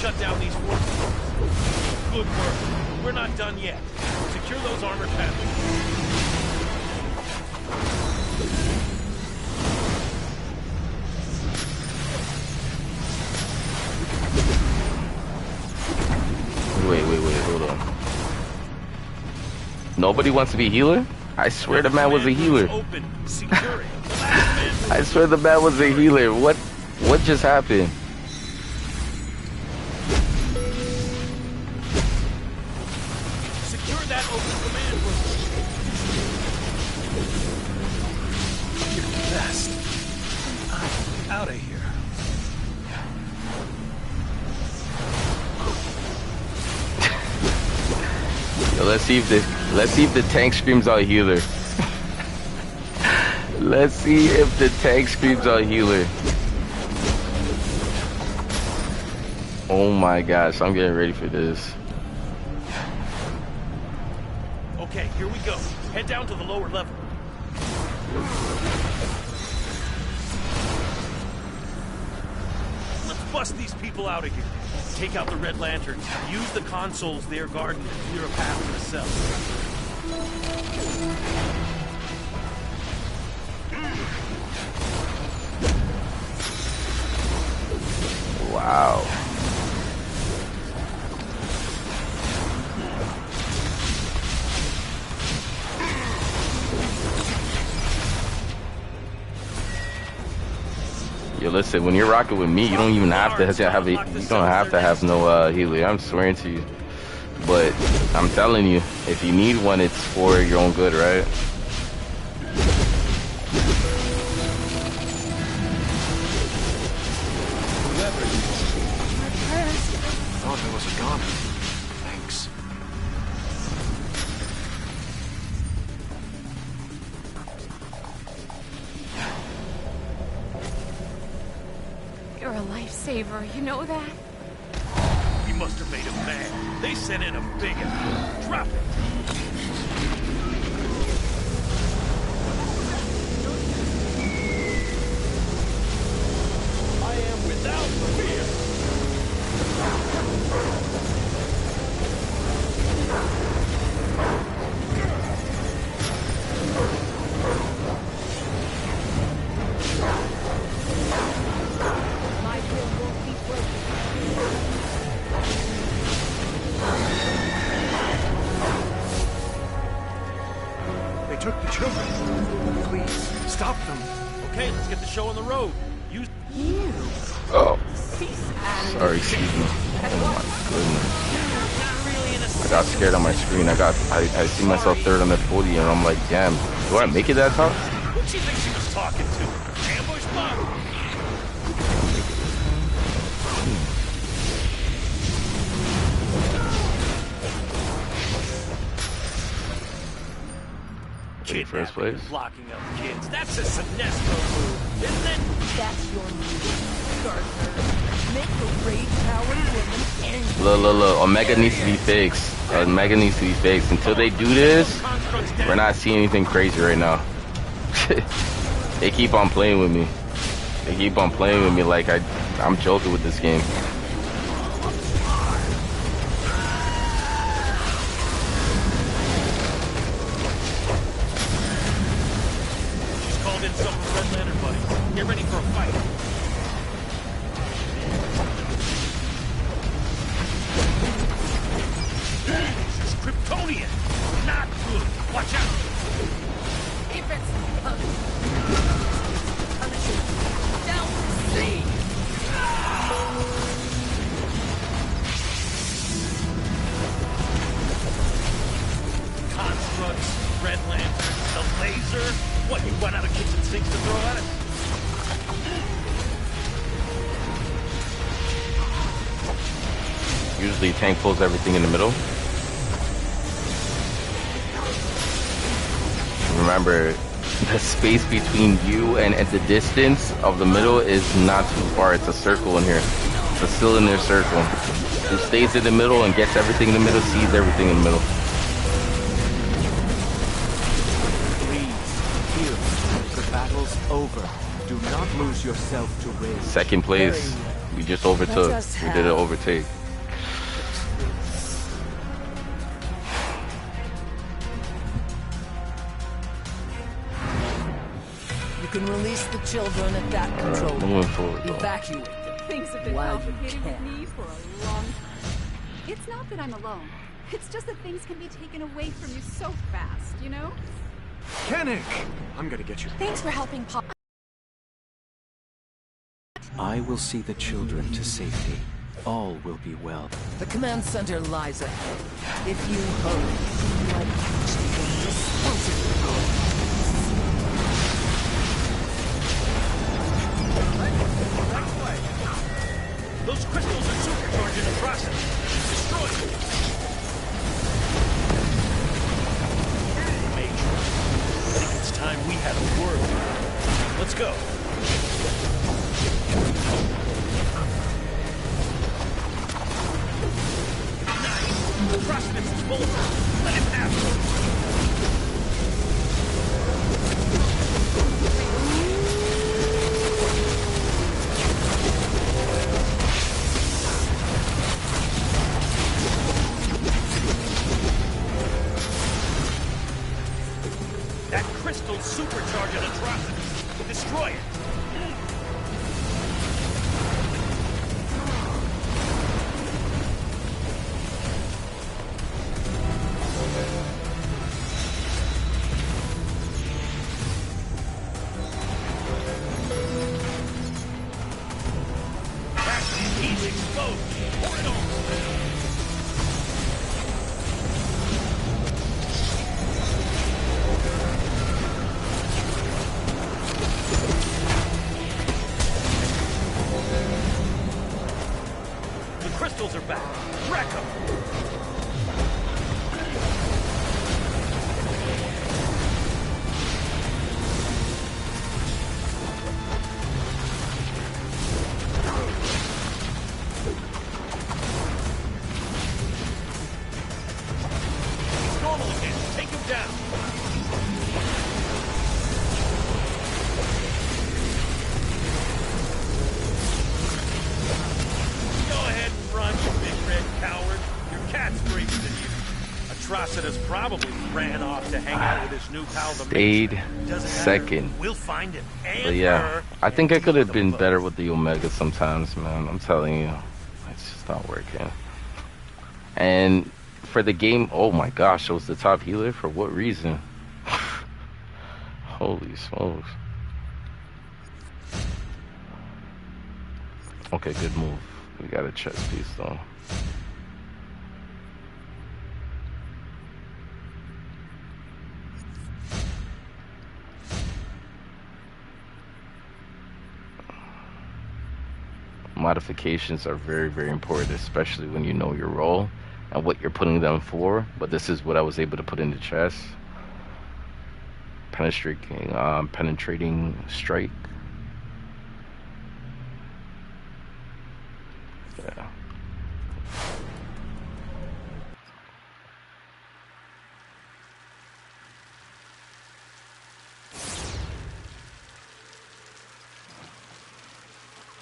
[SPEAKER 7] Shut down these forces. Good work. We're not done yet. Secure those armored panels.
[SPEAKER 1] Wait, hold on. Nobody wants to be a healer? I swear the man was a healer.
[SPEAKER 7] Open. Secure it. The last man
[SPEAKER 1] I swear the man was a healer. What just happened?
[SPEAKER 7] secure that open command room.
[SPEAKER 8] You're the best. I'm out of here.
[SPEAKER 1] Yo, let's see if the tank screams out healer. Let's see if the tank screams out healer. Oh my gosh, I'm getting ready for this.
[SPEAKER 7] Okay, here we go. Head down to the lower level. Let's bust these people out of here. Take out the red lanterns. Use the consoles they're guarding to clear a path to the cell.
[SPEAKER 1] Wow. Yo, listen, when you're rocking with me, you don't even have to have a, you don't have to have no healer. I'm swearing to you. But I'm telling you, if you need one, it's for your own good, right?
[SPEAKER 8] Whoever you are. I thought I was a goner. Thanks.
[SPEAKER 2] You're a lifesaver, you know that?
[SPEAKER 7] We must have made him mad. They sent in a big one. Drop it. I am without fear.
[SPEAKER 2] My will won't be broken.
[SPEAKER 8] They took the children. Please, stop them.
[SPEAKER 7] Okay, let's get the show on the road. Use
[SPEAKER 2] You.
[SPEAKER 1] Oh,
[SPEAKER 2] Cease and
[SPEAKER 1] sorry, excuse me. Oh my goodness.
[SPEAKER 7] not really in a
[SPEAKER 1] I got scared on my screen. I see myself third on the podium, and I'm like, damn, do I make it that top?
[SPEAKER 7] Who'd she think she was talking to? Ambush bomb?
[SPEAKER 1] First place.
[SPEAKER 7] Locking up kids. That's a Sinestro move, isn't it?
[SPEAKER 5] That's your move, Gardner. Make the rage-powered woman angry.
[SPEAKER 1] Look. Omega needs to be fixed. Omega needs to be fixed. Until they do this, we're not seeing anything crazy right now. They keep on playing with me. They keep on playing with me like I'm joking with this game.
[SPEAKER 7] She's called in some Red Lantern buddies. Get ready for a fight. She's Kryptonian. Not good. Watch out.
[SPEAKER 2] Defense. Punishing. Down. See.
[SPEAKER 7] Constructs, Red Lantern, the laser. What, you run out of kitchen sinks to throw at it?
[SPEAKER 1] Usually tank pulls everything in the middle. Remember, the space between you and the distance of the middle is not too far. It's a circle in here. It's a cylinder circle. Who stays in the middle and gets everything in the middle, sees everything in the middle.
[SPEAKER 9] Please, here. The battle's over. Do not lose yourself to rage.
[SPEAKER 1] Second place. We just overtook. We did an overtake.
[SPEAKER 5] You can release the children at that control.
[SPEAKER 1] Moving forward, though.
[SPEAKER 5] Evacuate them.
[SPEAKER 10] Things have been
[SPEAKER 5] While you
[SPEAKER 10] complicated with
[SPEAKER 5] can.
[SPEAKER 10] me for a long time. It's not that I'm alone. It's just that things can be taken away from you so fast, you know?
[SPEAKER 8] Kennick! I'm gonna get you.
[SPEAKER 10] Thanks for helping Pop.
[SPEAKER 9] I will see the children to safety. All will be well.
[SPEAKER 5] The command center lies ahead. If you hurry, you might actually get disposable gold.
[SPEAKER 7] Those crystals are supercharged in the process. Destroy them. Major, I think it's time we had a word. Let's go. Nice. The Crossfits is full. Let him have it. That crystal supercharged an atrocity. Destroy it. He's exposed. Pour it on. Crystals are back. Wreck them! It's normal again. Take him down. Atrocitus probably ran off to hang out with his new pal, the
[SPEAKER 1] Stayed second.
[SPEAKER 7] We'll find him.
[SPEAKER 1] But yeah, I think I could have been better with the Omega sometimes, man. I'm telling you, it's just not working. And for the game, oh my gosh, I was the top healer. For what reason? Holy smokes. Okay, good move. We got a chest piece though. Modifications are very, very important, especially when you know your role and what you're putting them for. But this is what I was able to put in the chest. Penetrating strike. Yeah.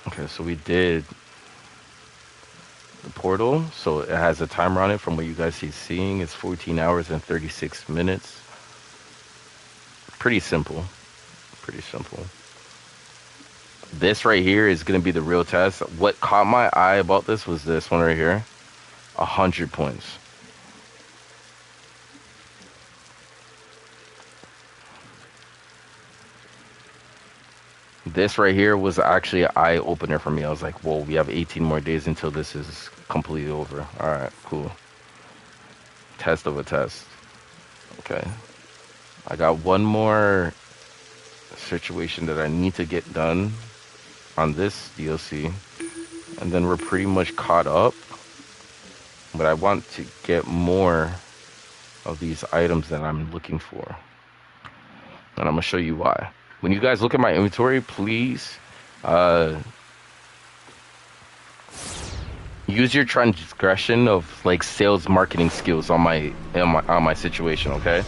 [SPEAKER 1] Okay, so we did the portal, so it has a timer on it. From what you guys see seeing, it's 14 hours and 36 minutes. Pretty simple. Pretty simple. This right here is going to be the real test. What caught my eye about this was this one right here. 100 points. This right here was actually an eye-opener for me. I was like, whoa, we have 18 more days until this is completely over. All right, cool. Test of a test. Okay. I got one more situation that I need to get done on this DLC. And then we're pretty much caught up. But I want to get more of these items that I'm looking for. And I'm going to show you why. When you guys look at my inventory, please use your transgression of like sales marketing skills on my situation, okay?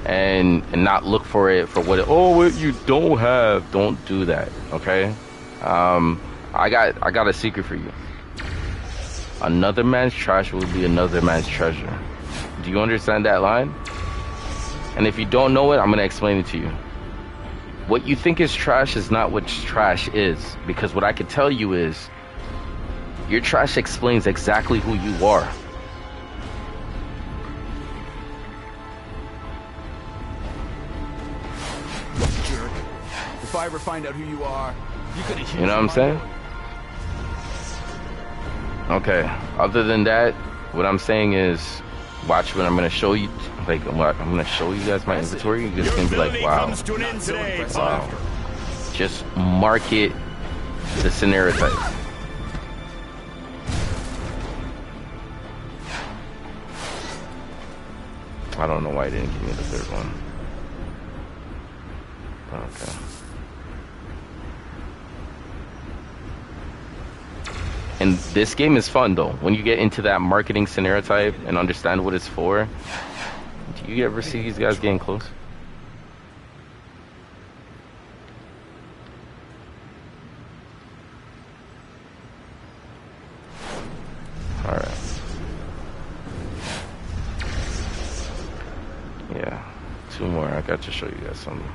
[SPEAKER 1] And not look for it for what you don't have. Don't do that, okay? I got a secret for you. Another man's trash will be another man's treasure. Do you understand that line? And if you don't know it, I'm gonna explain it to you. What you think is trash is not what trash is, because what I can tell you is your trash explains exactly who you are.
[SPEAKER 9] If I ever find out who you are, you could have.
[SPEAKER 1] You know what I'm saying? Okay. Other than that, what I'm saying is, watch what I'm gonna show you. Like, what I'm gonna show you guys my inventory. You're just gonna be like, wow. Wow. Just market the scenario type. I don't know why he didn't give me the third one. Okay. And this game is fun though. When you get into that marketing scenario type and understand what it's for, do you ever see these guys getting close? Alright. Yeah. 2 more. I got to show you guys something.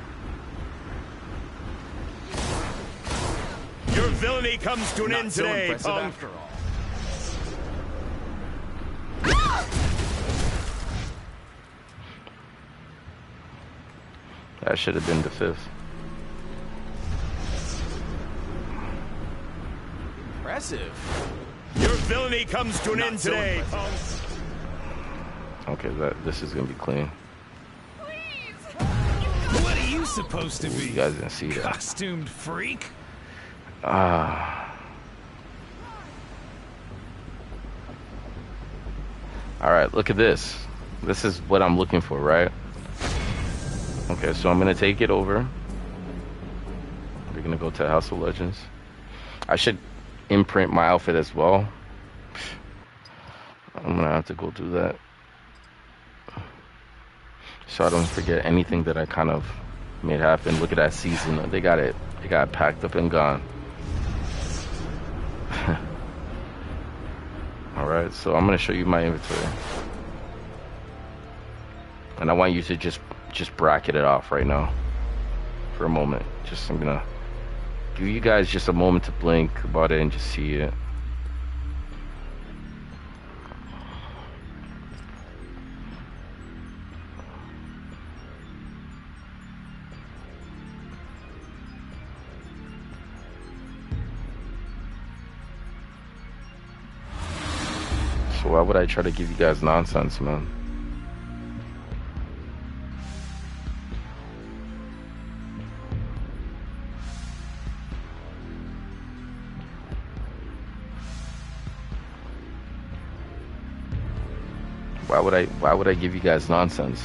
[SPEAKER 7] Your villainy comes to an end today, punk.
[SPEAKER 9] After all.
[SPEAKER 1] That should have been the 5th.
[SPEAKER 9] Impressive.
[SPEAKER 7] Your villainy comes to an end today, punk.
[SPEAKER 1] Okay, this is gonna be clean.
[SPEAKER 7] What are you supposed to be?
[SPEAKER 1] You guys didn't see that.
[SPEAKER 7] Costumed freak?
[SPEAKER 1] Alright, look at this. This is what I'm looking for, right? Okay, so I'm gonna take it over. We're gonna go to House of Legends. I should imprint my outfit as well. I'm gonna have to go do that, so I don't forget anything that I kind of made happen. Look at that season. They got it packed up and gone. Alright, so I'm gonna show you my inventory. And I want you to just bracket it off right now for a moment. I'm gonna give you guys just a moment to blink about it and just see it. So why would I try to give you guys nonsense, man? Why would I give you guys nonsense?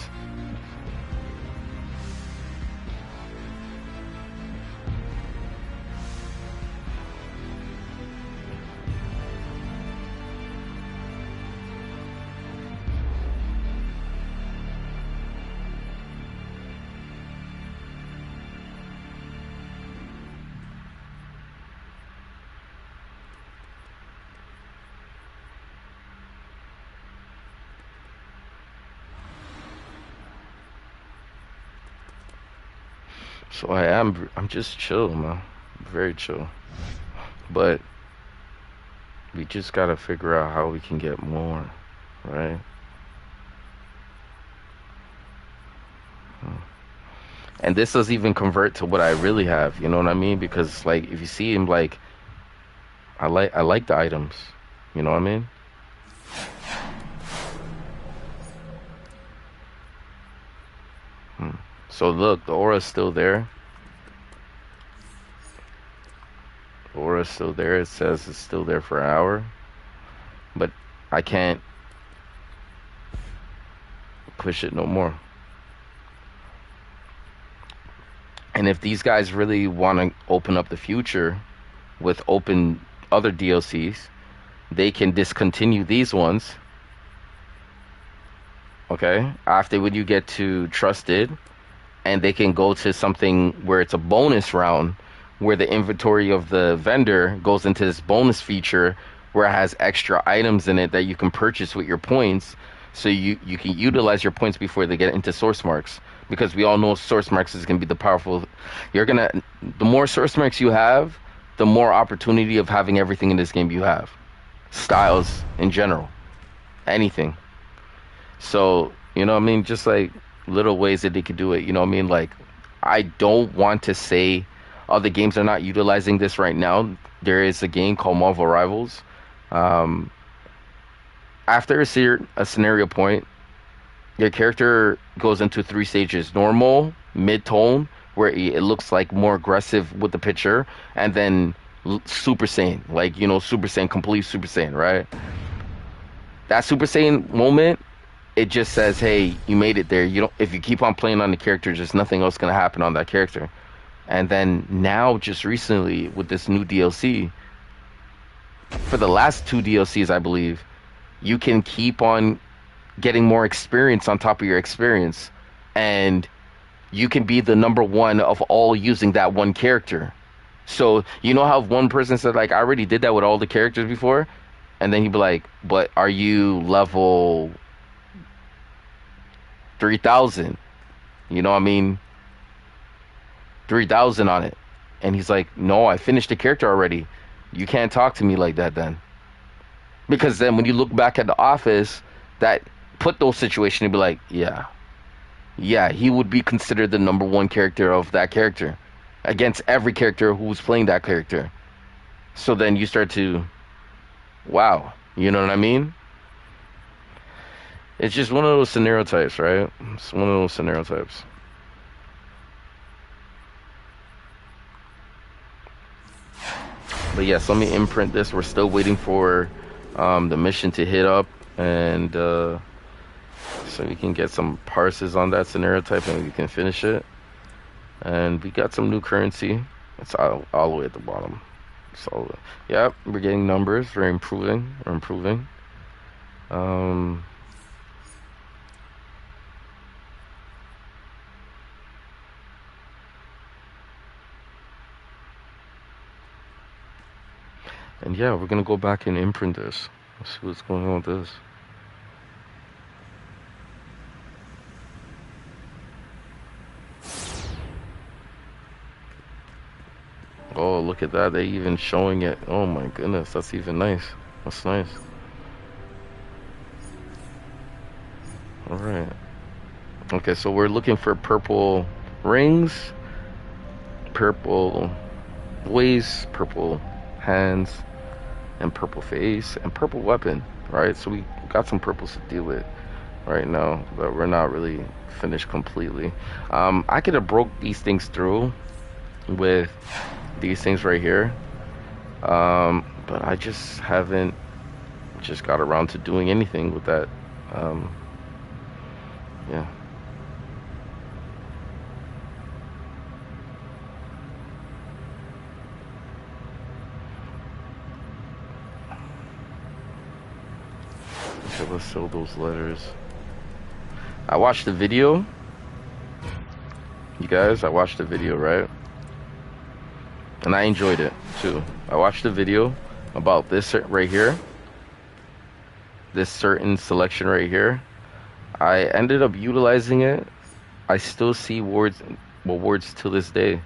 [SPEAKER 1] So I'm just chill, man. Very chill. But we just gotta figure out how we can get more, right? And this doesn't even convert to what I really have, you know what I mean? Because like if you see him, like I like the items, you know what I mean? So look, the aura's still there. The aura's still there. It says it's still there for an hour. But I can't push it no more. And if these guys really want to open up the future with open other DLCs, they can discontinue these ones. Okay? After when you get to Trusted, and they can go to something where it's a bonus round, where the inventory of the vendor goes into this bonus feature where it has extra items in it that you can purchase with your points, so you can utilize your points before they get into source marks, because we all know source marks is going to be the powerful. The more source marks you have, the more opportunity of having everything in this game you have. Styles in general, anything. So, you know what I mean, just like little ways that they could do it, you know what I mean? Like, I don't want to say other games are not utilizing this right now. There is a game called Marvel Rivals. After a scenario point, your character goes into 3 stages: normal, mid-tone, where it looks like more aggressive with the picture, and then Super Saiyan, like, you know, Super Saiyan, complete Super Saiyan, right? That Super Saiyan moment, it just says, hey, you made it there. You don't, if you keep on playing on the character, just nothing else gonna happen on that character. And then now, just recently, with this new DLC, for the last 2 DLCs, I believe, you can keep on getting more experience on top of your experience, and you can be the number 1 of all using that one character. So you know how one person said, like, I already did that with all the characters before, and then he'd be like, but are you level 3,000? You know what I mean? 3,000 on it. And he's like, no, I finished the character already. You can't talk to me like that then. Because then when you look back at the office that put those situations, you'd be like, yeah, he would be considered the number 1 character of that character against every character who's playing that character. So then you start to, wow, you know what I mean? It's just one of those scenario types, right? It's one of those scenario types. But yes, let me imprint this. We're still waiting for the mission to hit up, and so we can get some parses on that scenario type, and we can finish it. And we got some new currency. It's all the way at the bottom. So yeah, we're getting numbers. We're improving. And yeah, we're gonna go back and imprint this. Let's see what's going on with this. Oh, look at that. They even showing it. Oh my goodness, that's even nice. That's nice. Alright. Okay, so we're looking for purple rings, purple waist, purple hands, and purple face, and purple weapon, right? So we got some purples to deal with right now, but we're not really finished completely. I could have broke these things through with these things right here, but I just haven't got around to doing anything with that. Yeah. Okay, let's sell those letters. I watched the video. You guys, I watched the video, right? And I enjoyed it too. I watched the video about this right here, this certain selection right here. I ended up utilizing it. I still see words to this day.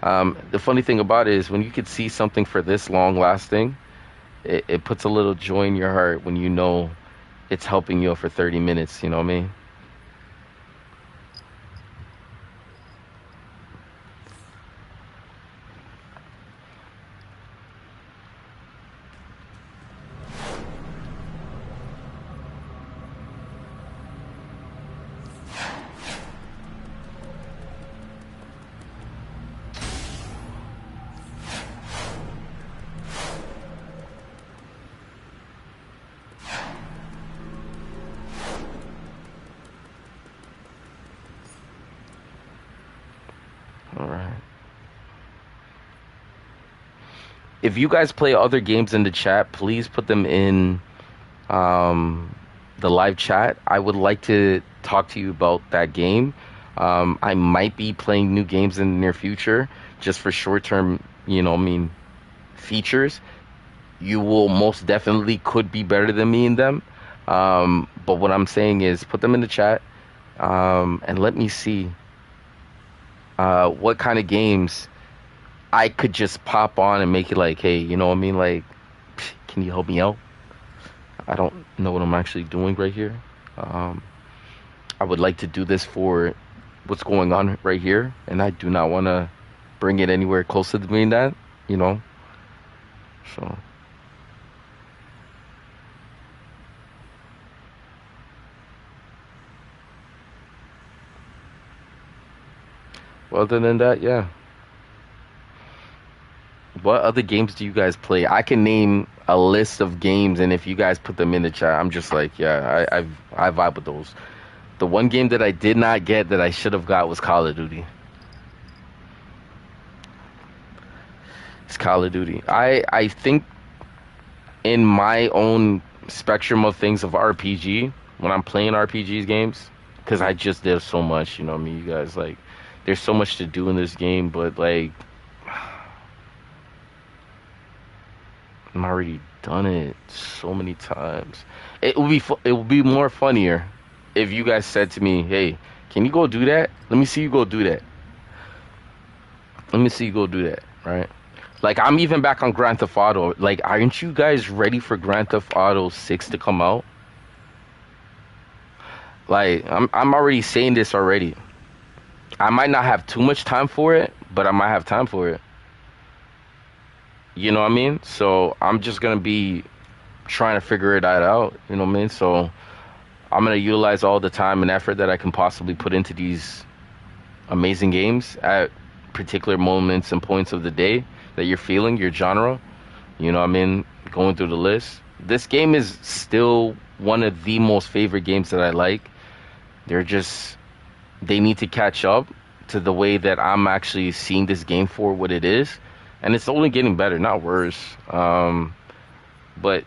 [SPEAKER 1] The funny thing about it is when you could see something for this long lasting, it puts a little joy in your heart when you know it's helping you for 30 minutes, you know what I mean? If you guys play other games in the chat, please put them in the live chat. I would like to talk to you about that game. I might be playing new games in the near future just for short-term, features. You will most definitely could be better than me in them. But what I'm saying is put them in the chat and let me see what kind of games I could just pop on and make it like, hey, you know what I mean? Like, can you help me out? I don't know what I'm actually doing right here. I would like to do this for what's going on right here, and I do not want to bring it anywhere close to doing that, you know. So. Well, other than that, yeah. What other games do you guys play? I can name a list of games, and if you guys put them in the chat, I'm just like, yeah, I vibe with those. The one game that I did not get that I should have got was Call of Duty. It's Call of Duty. I think in my own spectrum of things of RPG, when I'm playing RPGs games, because I just did so much, you know what I mean? You guys, like, there's so much to do in this game, but, like, I've already done it so many times. It would be more funnier if you guys said to me, "Hey, can you go do that? Let me see you go do that. Let me see you go do that." Right? Like, I'm even back on Grand Theft Auto. Like, aren't you guys ready for Grand Theft Auto 6 to come out? Like, I'm already saying this already. I might not have too much time for it, but I might have time for it. You know what I mean? So I'm just going to be trying to figure it out, you know what I mean? So I'm going to utilize all the time and effort that I can possibly put into these amazing games at particular moments and points of the day that you're feeling, your genre. You know what I mean? Going through the list. This game is still one of the most favorite games that I like. They need to catch up to the way that I'm actually seeing this game for what it is. And it's only getting better, not worse. But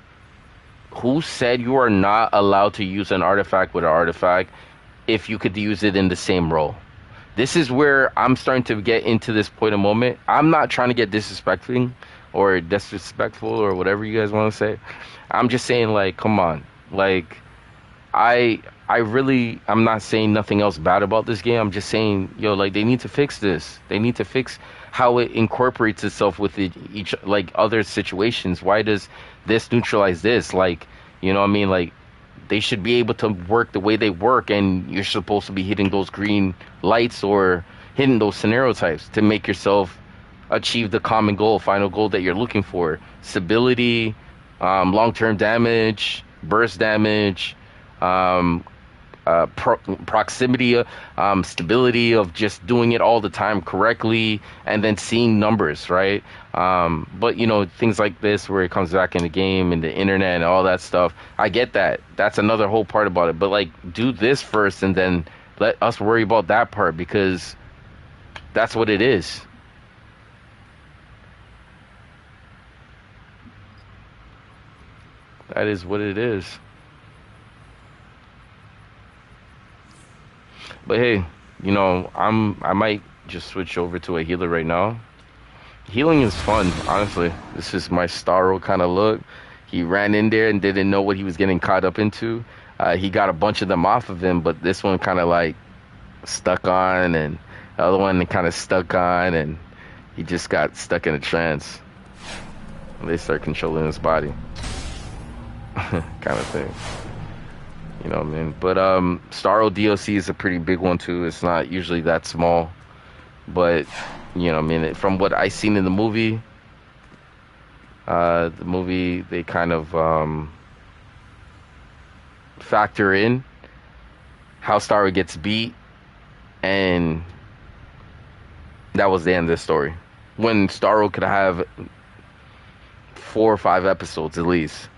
[SPEAKER 1] who said you are not allowed to use an artifact with an artifact if you could use it in the same role? This is where I'm starting to get into this point of moment. I'm not trying to get disrespectful or whatever you guys want to say. I'm just saying, like, come on. Like, I'm not saying nothing else bad about this game. I'm just saying, yo, like, they need to fix this. They need to fix how it incorporates itself with each, like, other situations. Why does this neutralize this? Like, you know what I mean? Like, they should be able to work the way they work, and you're supposed to be hitting those green lights or hitting those scenario types to make yourself achieve the common goal, final goal that you're looking for. Stability, long-term damage, burst damage, proximity, stability of just doing it all the time correctly, and then seeing numbers, right? But, you know, things like this where it comes back in the game and the internet and all that stuff, I get that. That's another whole part about it. But, like, do this first and then let us worry about that part, because that's what it is. That is what it is. But hey, you know, I might just switch over to a healer right now. Healing is fun, honestly. This is my Starro kind of look. He ran in there and didn't know what he was getting caught up into. He got a bunch of them off of him, but this one kind of like stuck on, and the other one kind of stuck on, and he just got stuck in a trance. They start controlling his body. Kind of thing. You know what I mean? But Starro DLC is a pretty big one too. It's not usually that small. But, you know what I mean? From what I seen in the movie, they kind of factor in how Starro gets beat, and that was the end of the story. When Starro could have 4 or 5 episodes at least.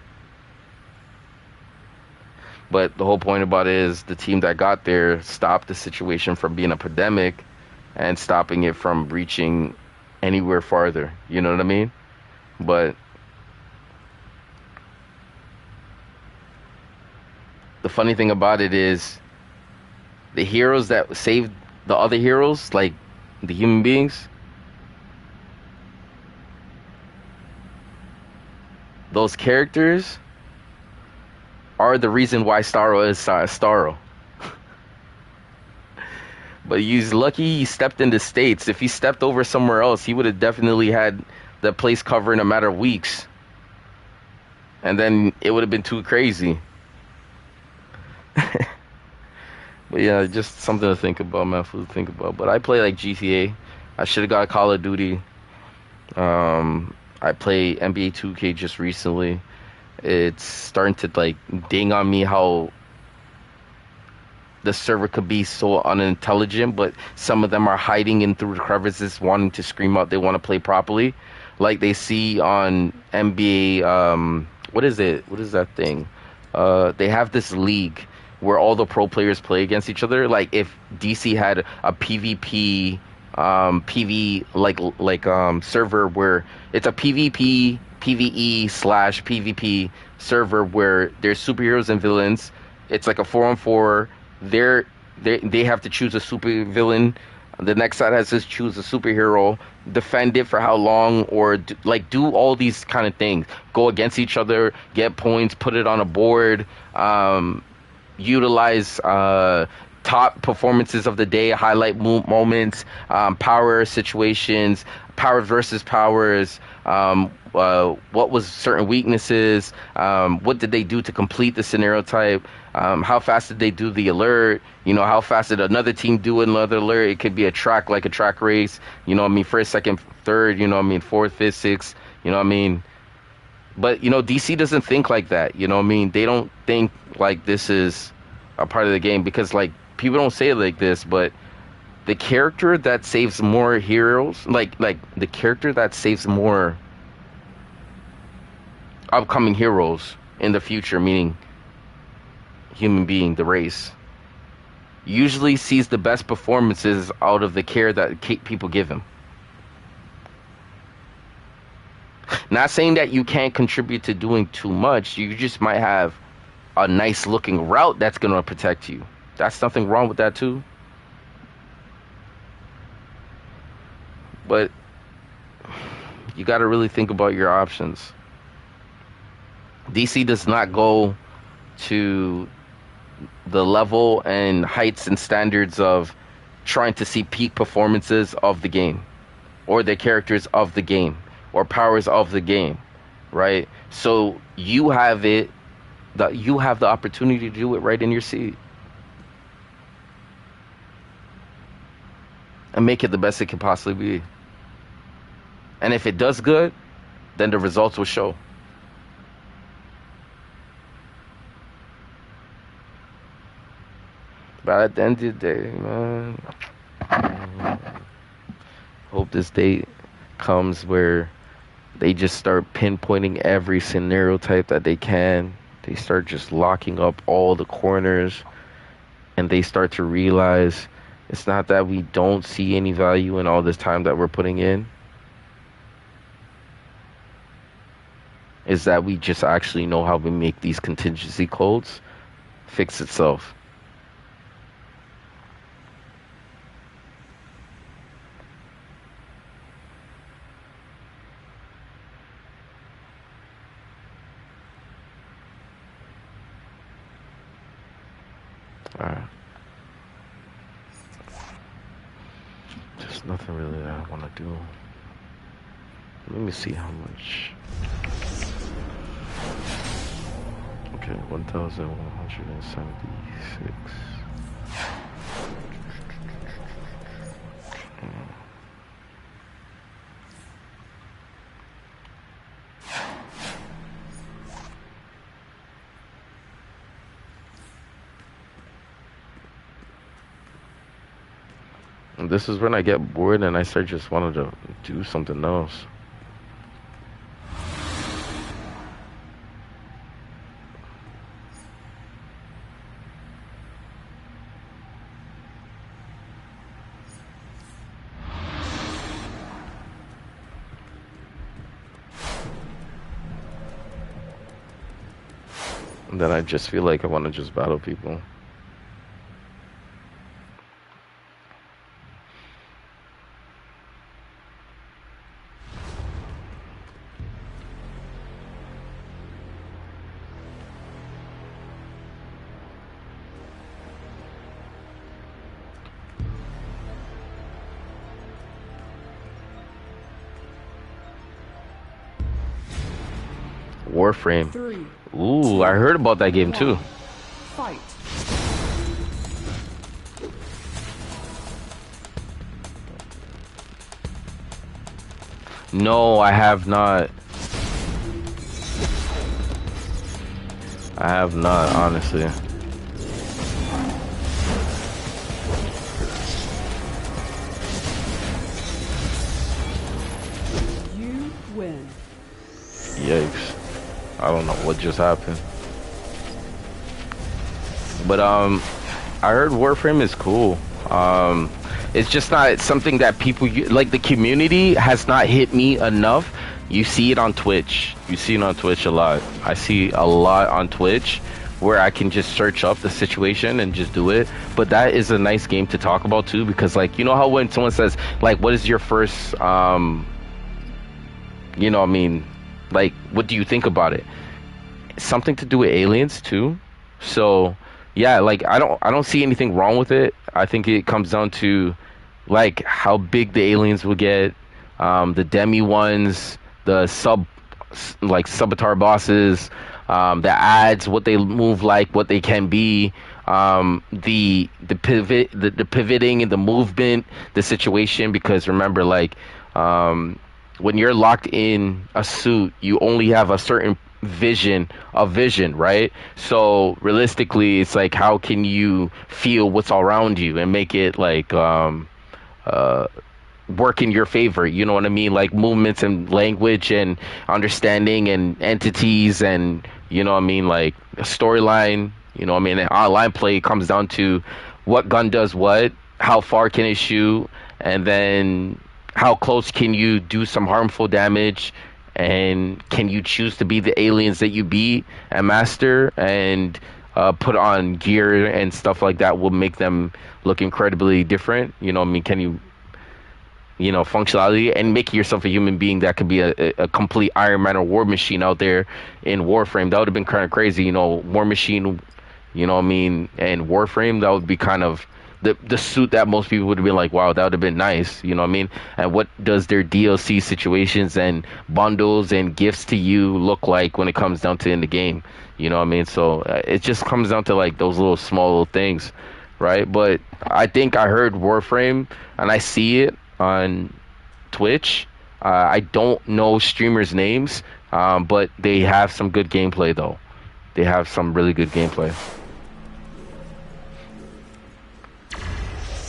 [SPEAKER 1] But the whole point about it is the team that got there stopped the situation from being a pandemic and stopping it from reaching anywhere farther. You know what I mean? But the funny thing about it is the heroes that saved the other heroes, like the human beings, those characters are the reason why Starro is Starro. But he's lucky he stepped in the States. If he stepped over somewhere else, he would have definitely had the place covered in a matter of weeks. And then it would have been too crazy. But yeah, just something to think about, man. Food to think about. But I play like GTA. I should have got a Call of Duty. I play NBA 2K just recently. It's starting to like ding on me how the server could be so unintelligent, but some of them are hiding in through the crevices, wanting to scream out they want to play properly. Like they see on NBA, what is it? What is that thing? They have this league where all the pro players play against each other. Like if DC had a PvP, server where it's a PvP, PvE / PvP server where there's superheroes and villains. It's like a 4-on-4. They have to choose a super villain. The next side has to choose a superhero, defend it for how long, or do all these kind of things. Go against each other, get points, put it on a board, utilize top performances of the day, highlight moments, power situations, power versus powers, what was certain weaknesses, what did they do to complete the scenario type, how fast did they do the alert, how fast did another team do another alert. It could be a track, like a track race, first, second, third, fourth, fifth, sixth, but DC doesn't think like that. They don't think like this is a part of the game, because like people don't say it like this, but the character that saves more heroes, like the character that saves more upcoming heroes in the future, meaning human being, the race, usually sees the best performances out of the care that people give him. Not saying that you can't contribute to doing too much. You just might have a nice looking route that's going to protect you. That's nothing wrong with that too. But you got to really think about your options. DC does not go to the level and heights and standards of trying to see peak performances of the game, or the characters of the game, or powers of the game, right? So you have the opportunity to do it right in your seat and make it the best it can possibly be. And if it does good, then the results will show. But at the end of the day, man, hope this day comes where they just start pinpointing every scenario type that they can. They start just locking up all the corners, and they start to realize it's not that we don't see any value in all this time that we're putting in. Is that we just actually know how we make these contingency codes fix itself. Alright. There's nothing really that I want to do. Let me see how much. Okay, 1,176. And this is when I get bored and I start just wanting to do something else. And then I just feel like I want to just battle people. Warframe.
[SPEAKER 5] 3,
[SPEAKER 1] Ooh, I heard about that game too.
[SPEAKER 5] fight.
[SPEAKER 1] No, I have not. I have not, honestly.
[SPEAKER 5] You win.
[SPEAKER 1] Yikes. I don't know what just happened. But I heard Warframe is cool. It's just not something that people like. The community has not hit me enough. You see it on Twitch. You see it on Twitch a lot. I see a lot on Twitch where I can just search up the situation and just do it. But that is a nice game to talk about too, because like, you know how when someone says like, what is your first you know what I mean, like, what do you think about it? Something to do with aliens too. So yeah, like I don't see anything wrong with it. I think it comes down to like how big the aliens will get, the demi ones, the subatar bosses, the ads, what they move like, what they can be, the pivoting and the movement, the situation. Because remember, like when you're locked in a suit, you only have a certain vision, right? So realistically, it's like, how can you feel what's around you and make it like work in your favor? You know what I mean? Like movements and language and understanding and entities, and you know what I mean, like a storyline. You know what I mean? And online play comes down to what gun does what, how far can it shoot, and then how close can you do some harmful damage, and can you choose to be the aliens that you beat and master and put on gear and stuff like that will make them look incredibly different. You know what I mean? Can you know, functionality and making yourself a human being that could be a complete Iron Man or War Machine out there in Warframe. That would have been kind of crazy, you know, War Machine, you know what I mean, and Warframe, that would be kind of the suit that most people would have been like, wow, that would have been nice, you know what I mean? And what does their DLC situations and bundles and gifts to you look like when it comes down to in the game, you know what I mean? So it just comes down to like those little small little things, right? But I think I heard Warframe and I see it on Twitch. I don't know streamers' names, but they have some good gameplay though. They have some really good gameplay.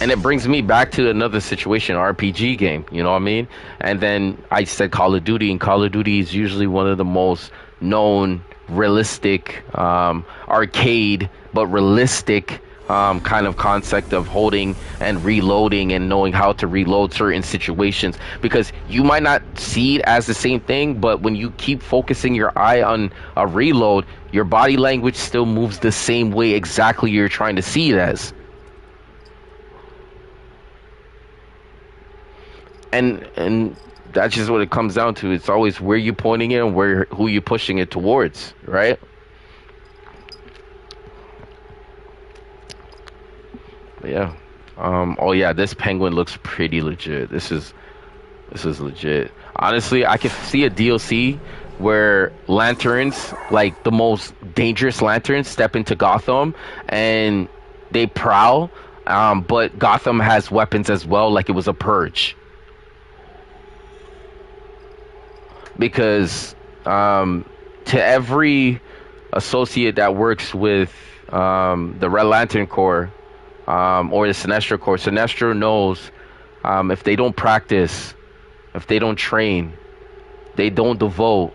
[SPEAKER 1] And it brings me back to another situation, RPG game, you know what I mean? And then I said Call of Duty, and Call of Duty is usually one of the most known, realistic, arcade, but realistic kind of concept of holding and reloading and knowing how to reload certain situations. Because you might not see it as the same thing, but when you keep focusing your eye on a reload, your body language still moves the same way exactly you're trying to see it as. And that's just what it comes down to. It's always where you pointing it and who you pushing it towards, right? But yeah. Oh yeah, this penguin looks pretty legit. This is legit. Honestly, I could see a DLC where lanterns, like the most dangerous lanterns, step into Gotham and they prowl, but Gotham has weapons as well, like it was a purge. Because to every associate that works with the Red Lantern Corps or the Sinestro Corps, Sinestro knows if they don't practice, if they don't train, they don't devote,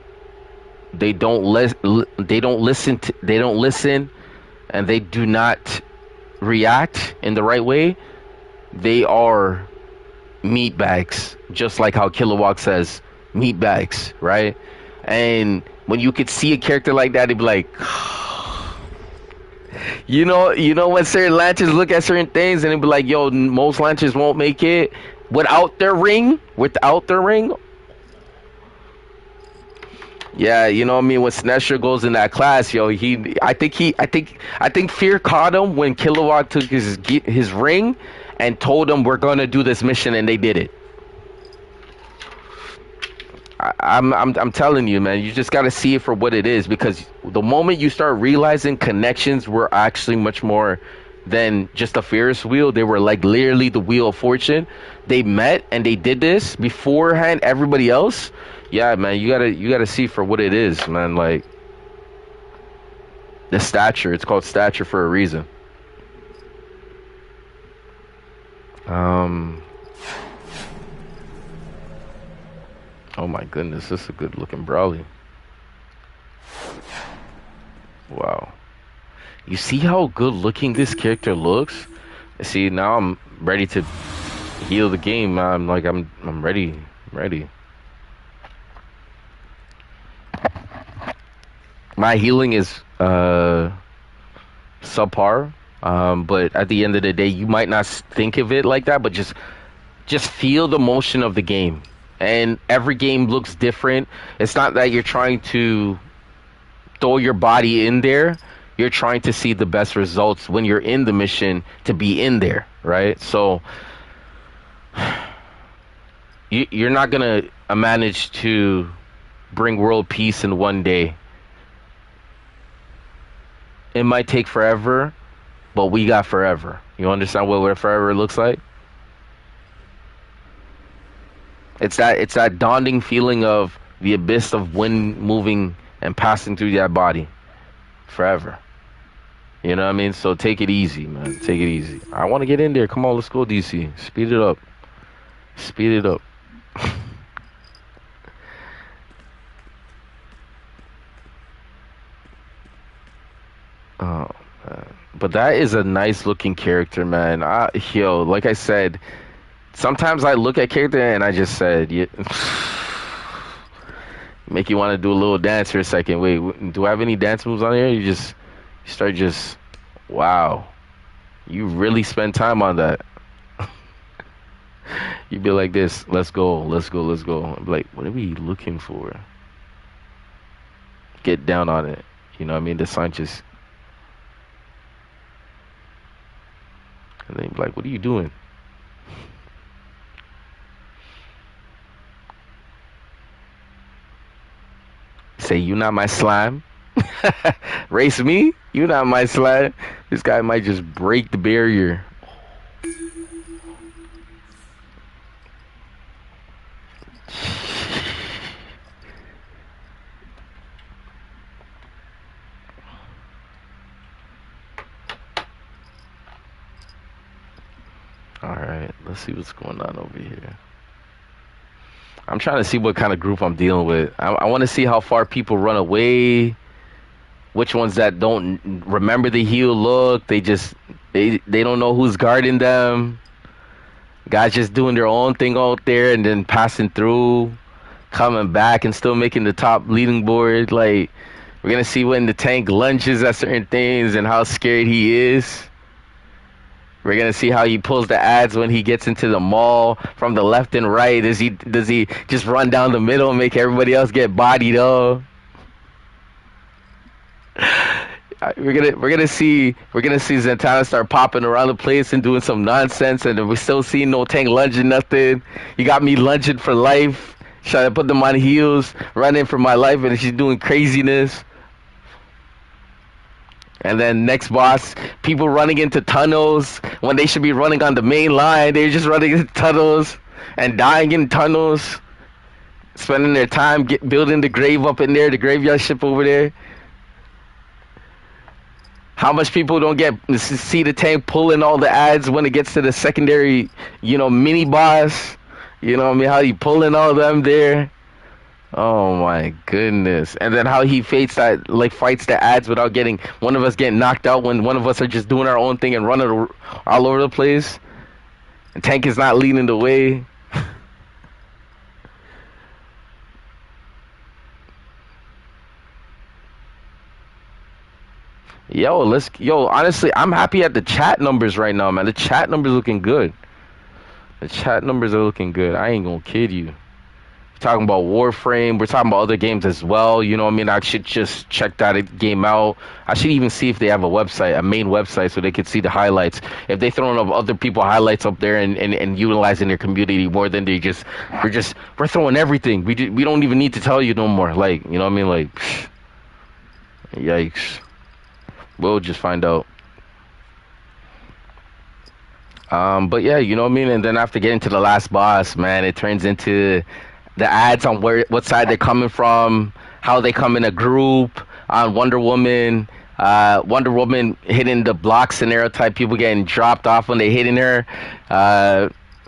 [SPEAKER 1] they don't listen, and they do not react in the right way, they are meat bags. Just like how Kilowog says, meat bags, right? And when you could see a character like that, it'd be like, you know when certain lanterns look at certain things and it'd be like, yo, most lanterns won't make it without their ring. Yeah, you know what I mean? When Sinestro goes in that class, yo, I think fear caught him when Kilowog took his ring and told him, we're gonna do this mission, and they did it. I'm telling you, man, you just got to see it for what it is, because the moment you start realizing connections were actually much more than just a Ferris wheel. They were like literally the wheel of fortune. They met and they did this beforehand. Everybody else, yeah, man, you gotta see for what it is, man. Like the stature. It's called stature for a reason. Oh my goodness, this is a good looking Brawly. Wow. You see how good looking this character looks? See, now I'm ready to heal the game. I'm ready. My healing is subpar. But at the end of the day, you might not think of it like that, but just feel the motion of the game. And every game looks different. It's not that you're trying to throw your body in there. You're trying to see the best results when you're in the mission to be in there, right? So you're not gonna manage to bring world peace in one day. It might take forever, but we got forever. You understand what forever looks like? It's that daunting feeling of the abyss of wind moving and passing through that body forever. You know what I mean? So take it easy, man. Take it easy. I want to get in there. Come on, let's go, DC. Speed it up. Speed it up. Oh, man. But that is a nice looking character, man. Like I said, sometimes I look at character and I just said, yeah, make you want to do a little dance for a second. Wait, do I have any dance moves on here? You start wow. You really spend time on that. You be like this, let's go. I'm like, what are we looking for? Get down on it. You know what I mean? The Sanchez. And then you be like, what are you doing? Say, you not my slime. Race me? You not my slime. This guy might just break the barrier. Alright, let's see what's going on over here. I'm trying to see what kind of group I'm dealing with. I want to see how far people run away. Which ones that don't remember the heal look. They don't know who's guarding them. Guys just doing their own thing out there and then passing through. Coming back and still making the top leading board. Like, we're going to see when the tank lunges at certain things and how scared he is. We're gonna see how he pulls the ads when he gets into the mall from the left and right. Does he just run down the middle and make everybody else get bodied up? We're gonna see Zantana start popping around the place and doing some nonsense, and then we're still seeing no tank lunging nothing. You got me lunging for life, trying to put them on heels, running for my life, and she's doing craziness. And then next boss, people running into tunnels when they should be running on the main line. They're just running into tunnels and dying in tunnels, spending their time building the grave up in there, the graveyard ship over there. How much people don't get to see the tank pulling all the ads when it gets to the secondary, mini boss. You know what I mean? How he pulling all them there. Oh my goodness. And then how he fights the ads without getting one of us getting knocked out when one of us are just doing our own thing and running all over the place. And tank is not leading the way. Honestly, I'm happy at the chat numbers right now, man. The chat numbers looking good. The chat numbers are looking good. I ain't gonna kid you. Talking about Warframe, we're talking about other games as well. You know what I mean? I should just check that game out. I should even see if they have a main website, so they could see the highlights. If they throwing up other people highlights up there and utilizing their community more than we're throwing everything. We don't even need to tell you no more. Like, you know what I mean? Like, yikes. We'll just find out. But yeah, you know what I mean. And then after getting to the last boss, man, it turns into the ads on what side they're coming from, how they come in a group on Wonder Woman. Wonder Woman hitting the block scenario type, people getting dropped off when they hitting her.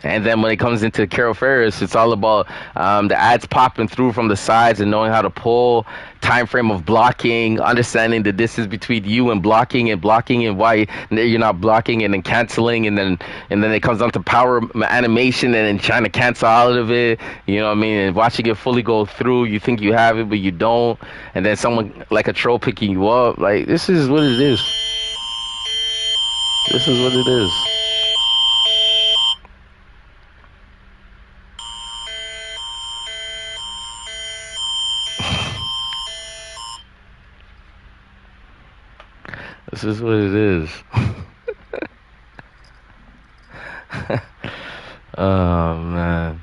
[SPEAKER 1] And then when it comes into Carol Ferris, it's all about the ads popping through from the sides and knowing how to pull, time frame of blocking, understanding the distance between you and blocking and why you're not blocking and then canceling and then it comes down to power animation and then trying to cancel out of it. You know what I mean? And watching it fully go through, you think you have it but you don't, and then someone like a troll picking you up. Like, this is what it is. This is what it is. This is what it is. Oh, man.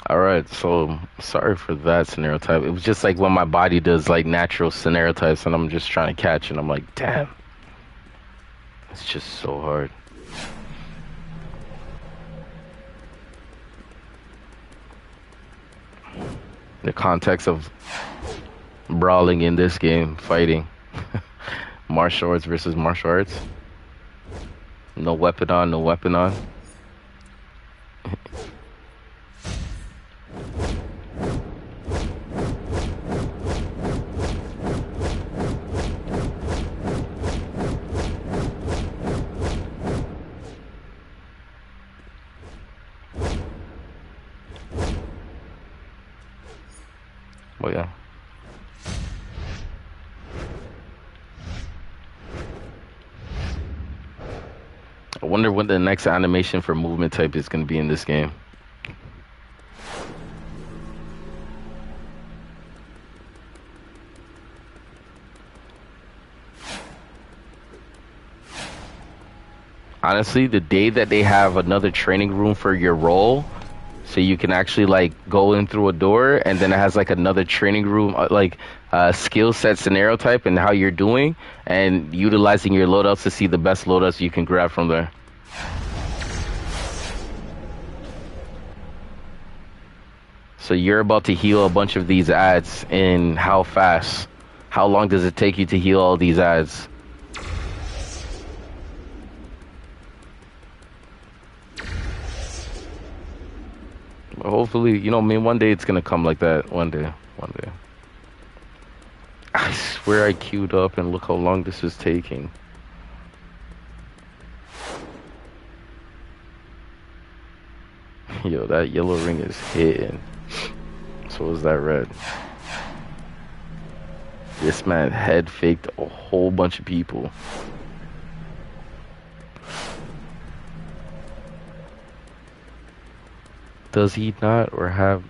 [SPEAKER 1] All right, so sorry for that scenario type. It was just like when my body does like natural scenario types and I'm just trying to catch and I'm like, damn. It's just so hard. The context of brawling in this game, fighting. Martial arts versus martial arts. No weapon on, no weapon on. Well, yeah. I wonder what the next animation for movement type is going to be in this game. Honestly, the day that they have another training room for your role, so you can actually like go in through a door and then it has like another training room, like skill set scenario type and how you're doing and utilizing your loadouts to see the best loadouts you can grab from there. So you're about to heal a bunch of these ads in how fast? How long does it take you to heal all these ads? Hopefully, you know, I mean, one day it's gonna come like that. One day. I swear I queued up and look how long this is taking. Yo, that yellow ring is hitting. So is that red. This man head faked a whole bunch of people. Does he not or have...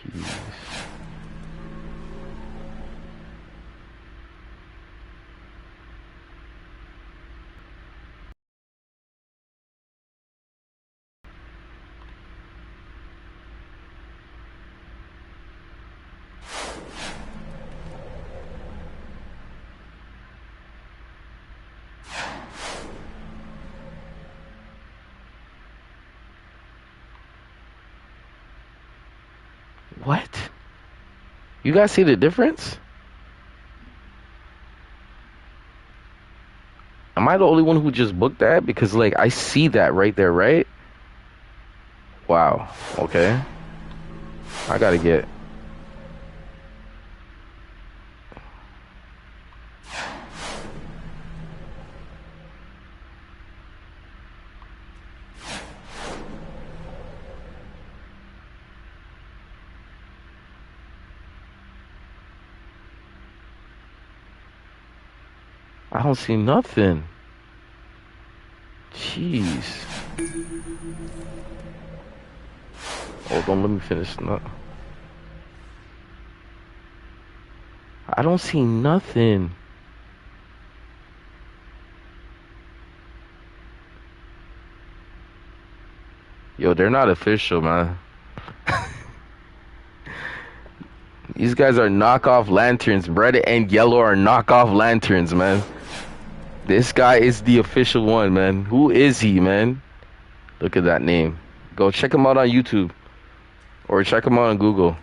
[SPEAKER 1] Jeez. What? You guys see the difference? Am I the only one who just booked that? Because, like, I see that right there, right? Wow. Okay. I gotta get... I don't see nothing. Jeez. Hold on, let me finish. No. I don't see nothing. Yo, they're not official, man. These guys are knockoff lanterns. Red and yellow are knockoff lanterns, man. This guy is the official one, man. Who is he, man? Look at that name. Go check him out on YouTube. Or check him out on Google.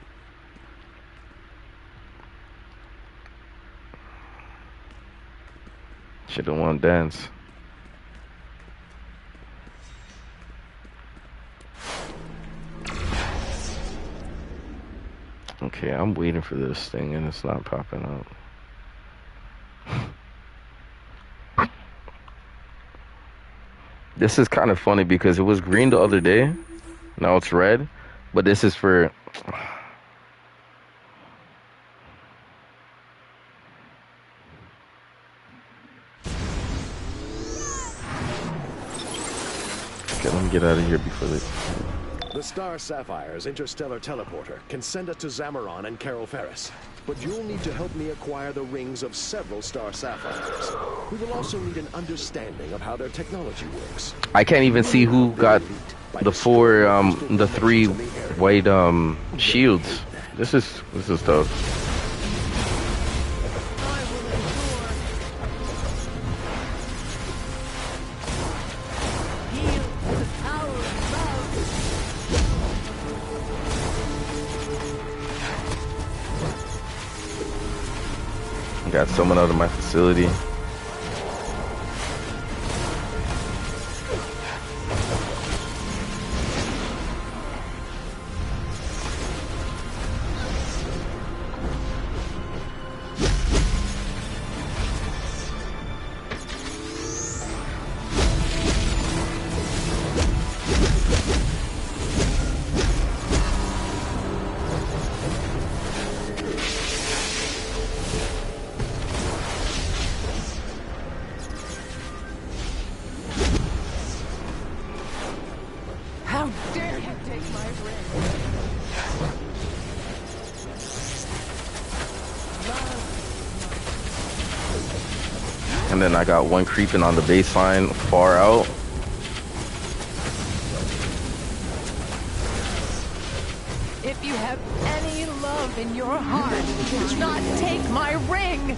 [SPEAKER 1] Should've won dance. Okay, I'm waiting for this thing and it's not popping up. This is kind of funny because it was green the other day. Now it's red. But this is for... Okay, let me get out of here before they...
[SPEAKER 11] The Star Sapphire's interstellar teleporter can send us to Zamaron and Carol Ferris. But you'll need to help me acquire the rings of several Star Sapphires. We will also need an understanding of how their technology works.
[SPEAKER 1] I can't even see who got the the 3 white shields. This is tough. Got someone out of my facility. And then I got one creeping on the baseline far out.
[SPEAKER 5] If you have any love in your heart, do not take my ring!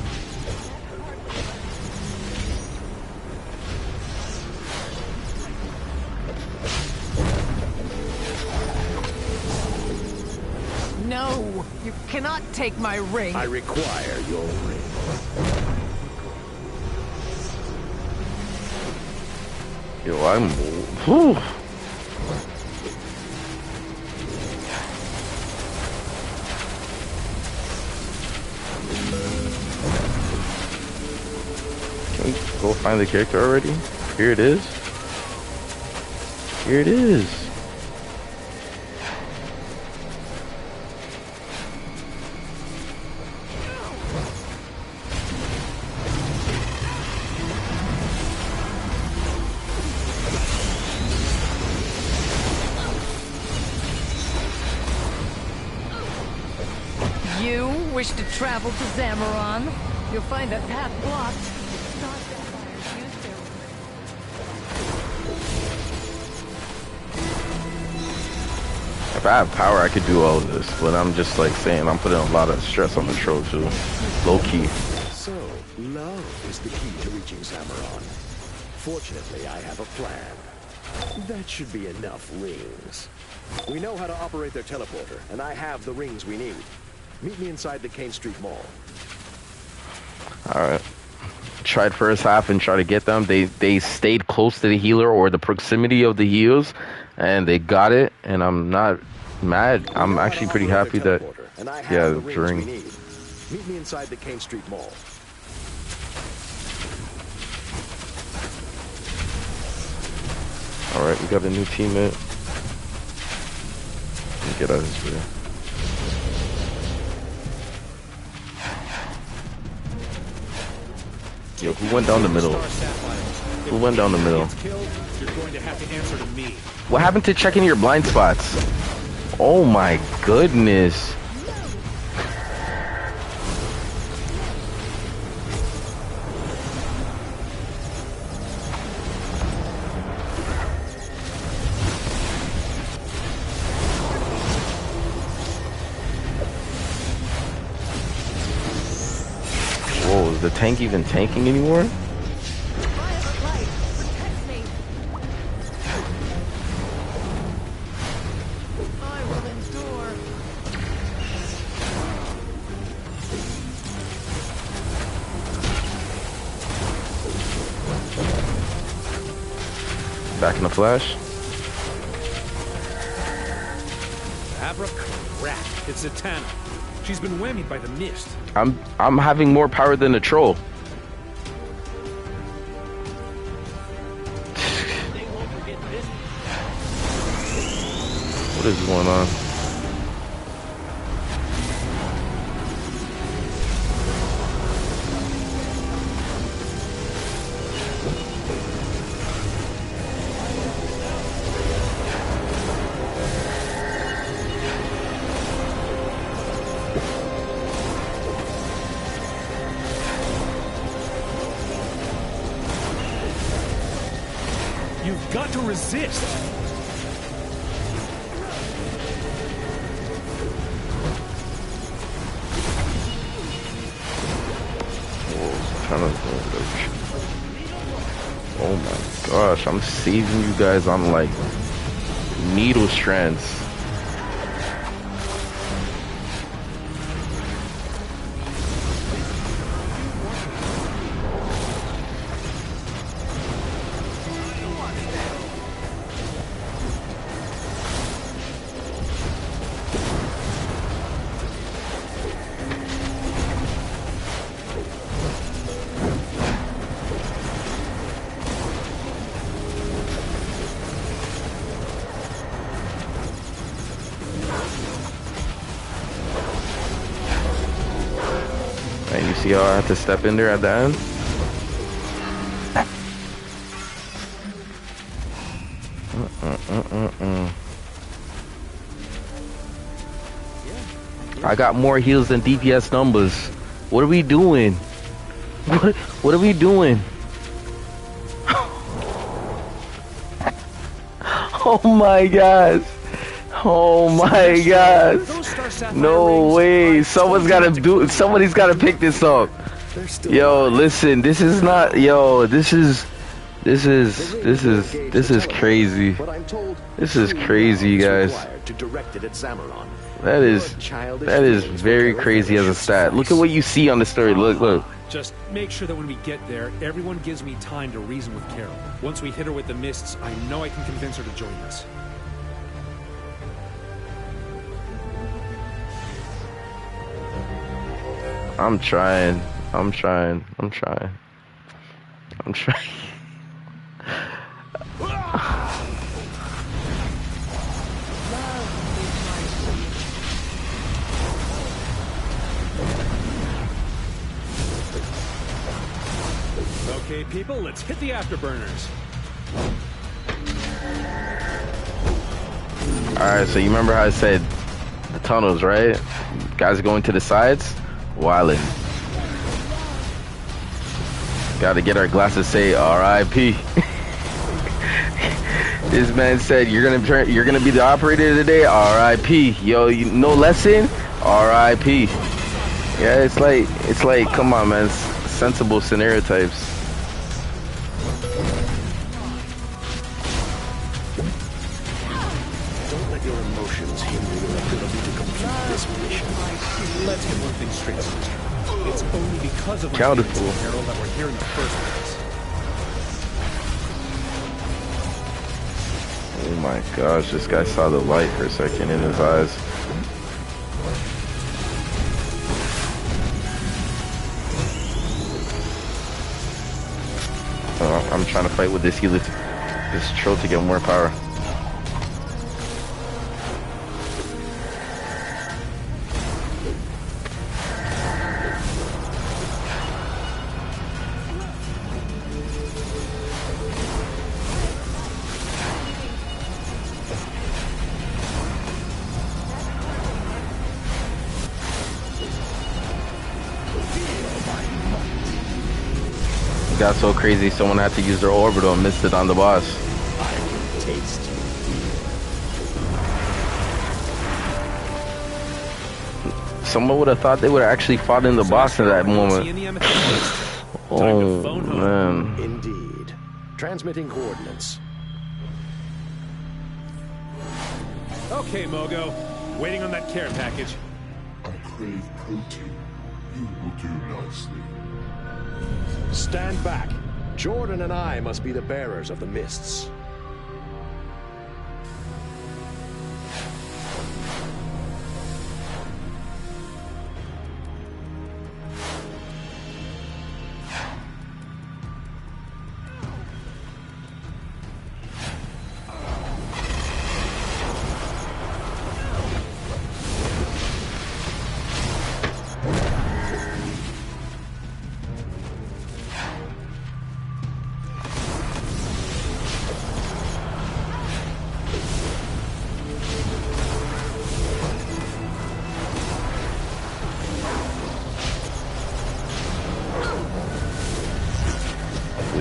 [SPEAKER 5] No, you cannot take my ring.
[SPEAKER 11] I require your ring.
[SPEAKER 1] Yo, I'm... Whew. Can we go find the character already? Here it is. Here it is.
[SPEAKER 5] You wish to travel to Zamaron? You'll find that path blocked. Star Sapphires use their
[SPEAKER 1] If I have power, I could do all of this, but I'm just like saying I'm putting a lot of stress on the troll too. Low key.
[SPEAKER 11] So, love is the key to reaching Zamaron. Fortunately, I have a plan. That should be enough rings. We know how to operate their teleporter, and I have the rings we need. Meet me inside the Kane Street Mall.
[SPEAKER 1] Alright. Tried first half and try to get them. They stayed close to the healer or the proximity of the heals, and they got it, and I'm not mad. I'm actually pretty happy that, yeah, during...
[SPEAKER 11] Meet me inside the Kane Street Mall.
[SPEAKER 1] Alright, we got a new teammate. Let me get out of this video. Yo, who went down the middle? Who went down the middle? What happened to checking your blind spots? Oh my goodness. is the tank even tanking anymore? Back in the flash.
[SPEAKER 8] Abracrap. It's Zatanna. She's been whammied by the mist.
[SPEAKER 1] I'm having more power than a troll. What is going on?
[SPEAKER 8] You've got to resist.
[SPEAKER 1] Oh my gosh, I'm saving you guys on like needle strands. And you see how I had to step in there at the end? I got more heals than DPS numbers. What are we doing? What are we doing? Oh my gosh. Oh my gosh. No way. Somebody's gotta pick this up. Yo, listen, this is not this is crazy. This is crazy, guys. That is very crazy as a stat. Look at what you see on the story. Look.
[SPEAKER 8] Just make sure that when we get there, everyone gives me time to reason with Carol. Once we hit her with the mists, I know I can convince her to join us.
[SPEAKER 1] I'm trying.
[SPEAKER 8] Okay, people, let's hit the afterburners.
[SPEAKER 1] Alright, so you remember how I said the tunnels, right? Guys going to the sides? Wildin'. Gotta get our glasses say R.I.P. This man said you're gonna be the operator today, R.I.P. Yo, no lesson? R.I.P. Yeah, it's like come on, man, it's sensible scenario types.
[SPEAKER 11] Don't let your emotions hinder your ability to complete this mission.
[SPEAKER 8] Let's get one thing straight, sister. It's only because of
[SPEAKER 1] Carol
[SPEAKER 8] that we're here in the first place.
[SPEAKER 1] Oh my gosh, this guy saw the light for a second in his eyes. I'm trying to fight with this healer, this troll to get more power. It got so crazy, someone had to use their orbital and missed it on the boss.
[SPEAKER 11] I can taste you.
[SPEAKER 1] Someone would have thought they would have actually fought in the boss in that moment. Oh, man.
[SPEAKER 11] Indeed. Transmitting coordinates.
[SPEAKER 8] Okay, Mogo. Waiting on that care package.
[SPEAKER 3] I crave protein. You will do nicely.
[SPEAKER 11] Stand back. Jordan and I must be the bearers of the mists.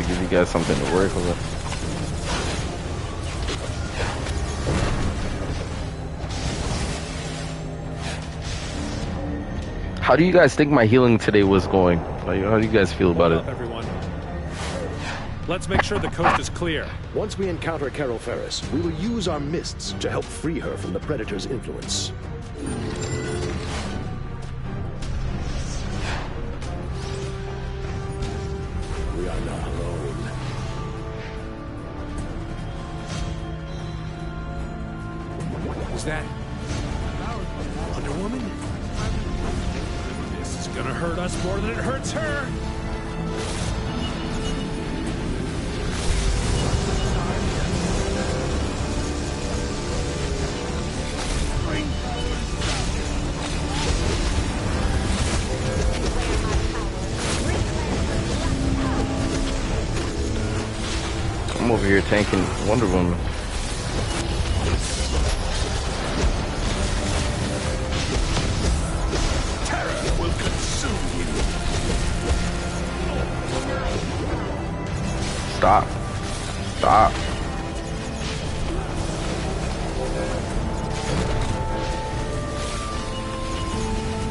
[SPEAKER 1] Give you guys something to work with. How do you guys think my healing today was going? Like, how do you guys feel about it?
[SPEAKER 8] Everyone. Let's make sure the coast is clear.
[SPEAKER 11] Once we encounter Carol Ferris, we will use our mists to help free her from the Predator's influence. We are not alone.
[SPEAKER 8] Was that Wonder Woman? This is gonna hurt us more than it hurts her.
[SPEAKER 1] I'm over here tanking Wonder Woman.
[SPEAKER 3] Terror will consume you.
[SPEAKER 1] Stop. Stop.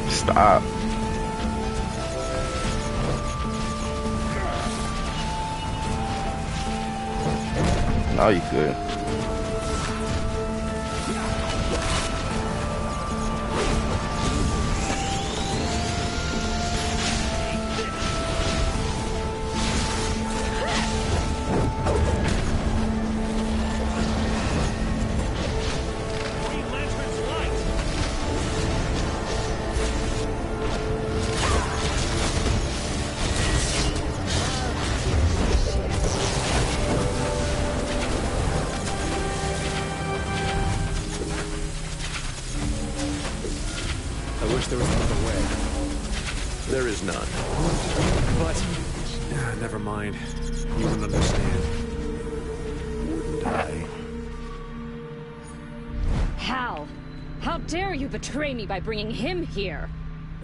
[SPEAKER 1] Stop. Now you good.
[SPEAKER 8] I wish there was another way.
[SPEAKER 11] There is none.
[SPEAKER 8] But never mind. You wouldn't understand.
[SPEAKER 11] Wouldn't I?
[SPEAKER 12] Hal! How dare you betray me by bringing him here?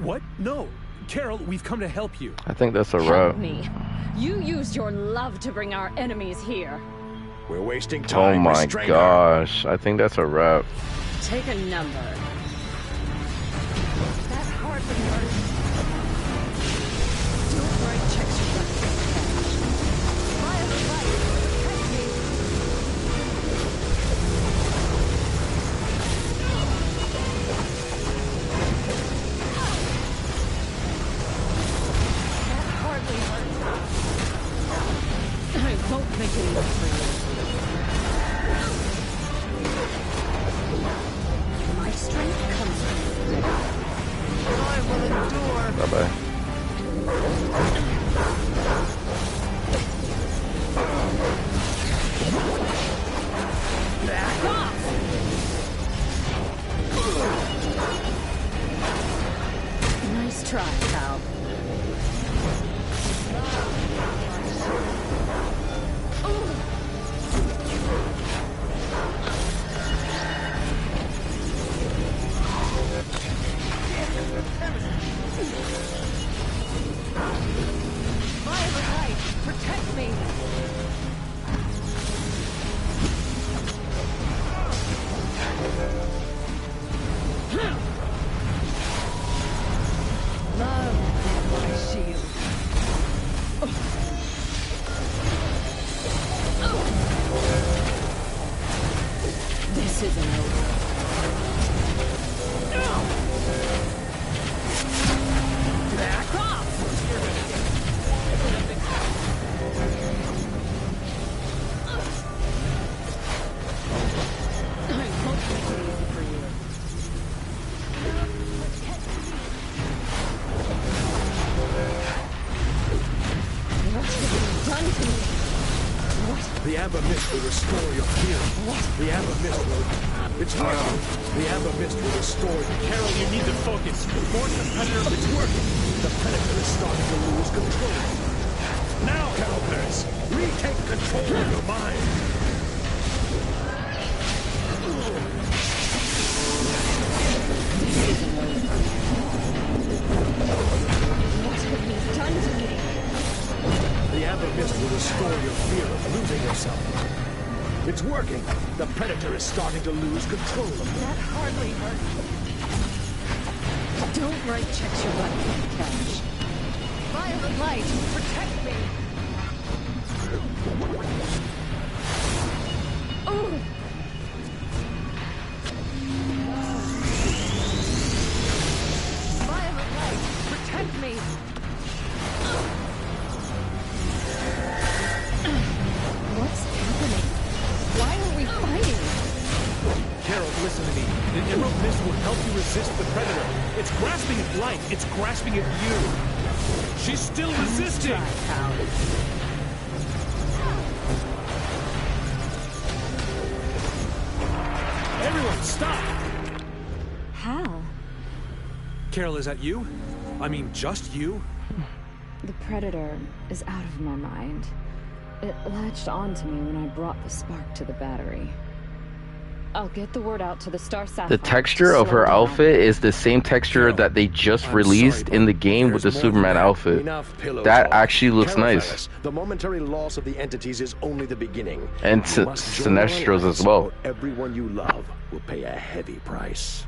[SPEAKER 8] What? No. Carol, we've come to help you.
[SPEAKER 1] I think that's a
[SPEAKER 12] Help
[SPEAKER 1] wrap.
[SPEAKER 12] me. You used your love to bring our enemies here.
[SPEAKER 11] We're wasting
[SPEAKER 1] Oh
[SPEAKER 11] time.
[SPEAKER 1] my
[SPEAKER 11] Restrain her.
[SPEAKER 1] gosh. I think that's a wrap.
[SPEAKER 12] Take a number.
[SPEAKER 10] That hardly hurt. Don't write checks you got to cash. Miles right. Protect me. That hardly hurt.
[SPEAKER 12] I won't make it easy for you.
[SPEAKER 10] My strength comes from you. I will endure.
[SPEAKER 11] The Amber Mist will restore your healing. What? The Amber Mist will... It's working. The Amber Mist will restore you.
[SPEAKER 7] Carol, you need to focus. More competitor.
[SPEAKER 11] It's working. The Predator is starting to lose control. Now, Carolverse, retake control of your mind.
[SPEAKER 12] What have you done to me?
[SPEAKER 11] The Amber Mist will restore your fear of losing yourself. It's working. The Predator is starting to lose control of you.
[SPEAKER 10] That hardly hurt.
[SPEAKER 5] Don't write checks your butt can't cash.
[SPEAKER 10] Violet light, protect me!
[SPEAKER 12] Oh!
[SPEAKER 10] Violet light, protect me!
[SPEAKER 12] What's happening? Why are we fighting?
[SPEAKER 8] Carol, listen to me. The Emerald Mist will help you resist the Predator. It's grasping at light. It's grasping at you. She's still resisting. Everyone, stop!
[SPEAKER 12] Hal.
[SPEAKER 8] Carol, is that you? I mean, just you?
[SPEAKER 12] The Predator is out of my mind. It latched onto me when I brought the spark to the battery. I'll get the word out to the Star Sapphire.
[SPEAKER 1] The texture of her outfit is the same texture that they just released in the game with the Superman outfit. That actually looks nice.
[SPEAKER 11] The momentary loss of the entities is only the beginning.
[SPEAKER 1] And Sinestro's as well.
[SPEAKER 11] Everyone you love will pay a heavy price.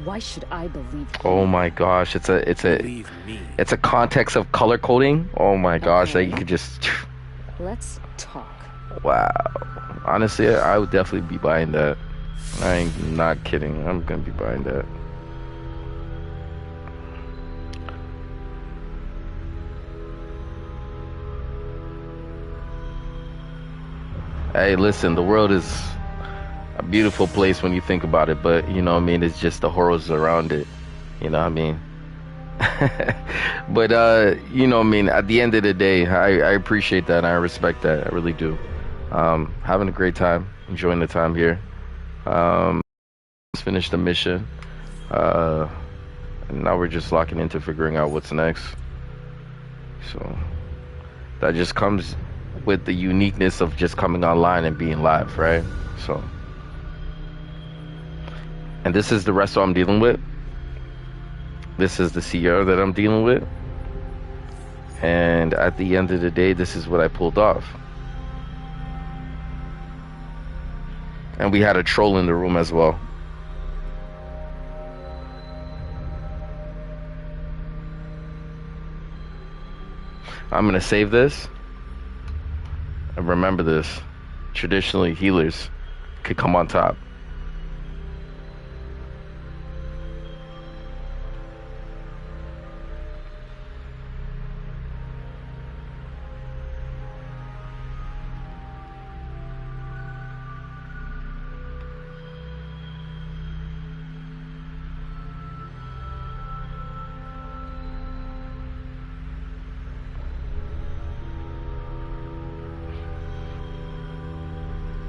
[SPEAKER 12] Why should I believe you?
[SPEAKER 1] Oh my gosh, it's a context of color coding. Oh my gosh, that you could just
[SPEAKER 12] Let's talk.
[SPEAKER 1] wow. Honestly, I would definitely be buying that. I ain't not kidding. I'm gonna be buying that. Hey, listen, the world is a beautiful place when you think about it, but you know what I mean, it's just the horrors around it. You know what I mean? But you know what I mean, at the end of the day, I appreciate that and I respect that. I really do. Having a great time, enjoying the time here. Let's finish the mission. And now we're just locking into figuring out what's next. So that just comes with the uniqueness of just coming online and being live, right? So, and this is the wrestler I'm dealing with. This is the CEO that I'm dealing with. And at the end of the day, this is what I pulled off. And we had a troll in the room as well. I'm gonna save this. And remember this. Traditionally, healers could come on top.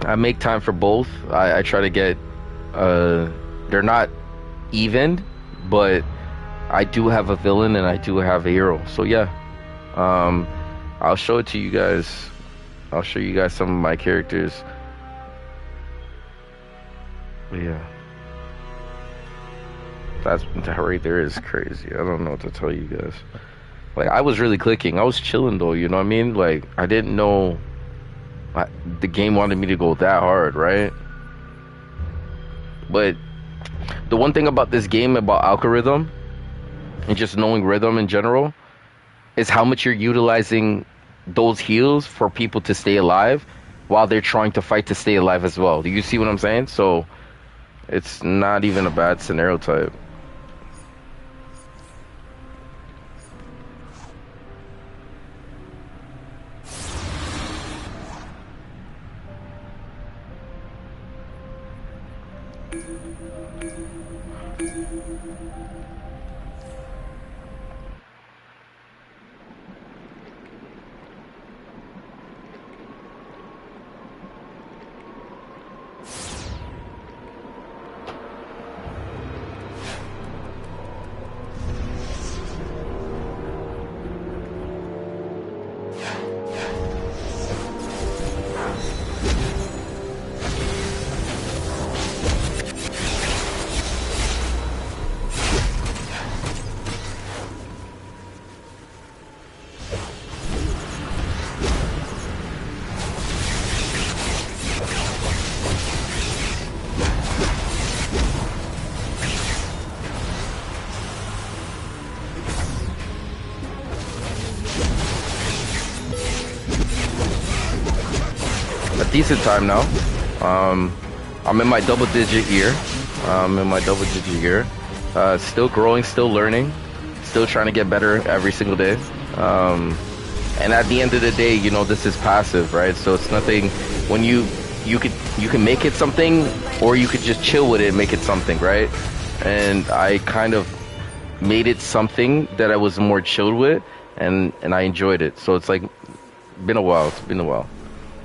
[SPEAKER 1] I make time for both. I try to get they're not even, but I do have a villain and I do have a hero. So yeah, I'll show it to you guys. I'll show you guys some of my characters. But yeah, that right there is crazy. I don't know what to tell you guys. Like, I was really clicking. I was chilling though, you know what I mean? Like, I didn't know the game wanted me to go that hard, right? But the one thing about this game, about algorithm and just knowing rhythm in general, is how much you're utilizing those heals for people to stay alive while they're trying to fight to stay alive as well. Do you see what I'm saying? So it's not even a bad scenario type. decent time now. I'm in my double-digit year. Still growing, still learning, still trying to get better every single day. And at the end of the day, you know, this is passive, right? So it's nothing. When you can make it something, or you could just chill with it and make it something, right? And I kind of made it something that I was more chilled with, and I enjoyed it. So it's like been a while. It's been a while.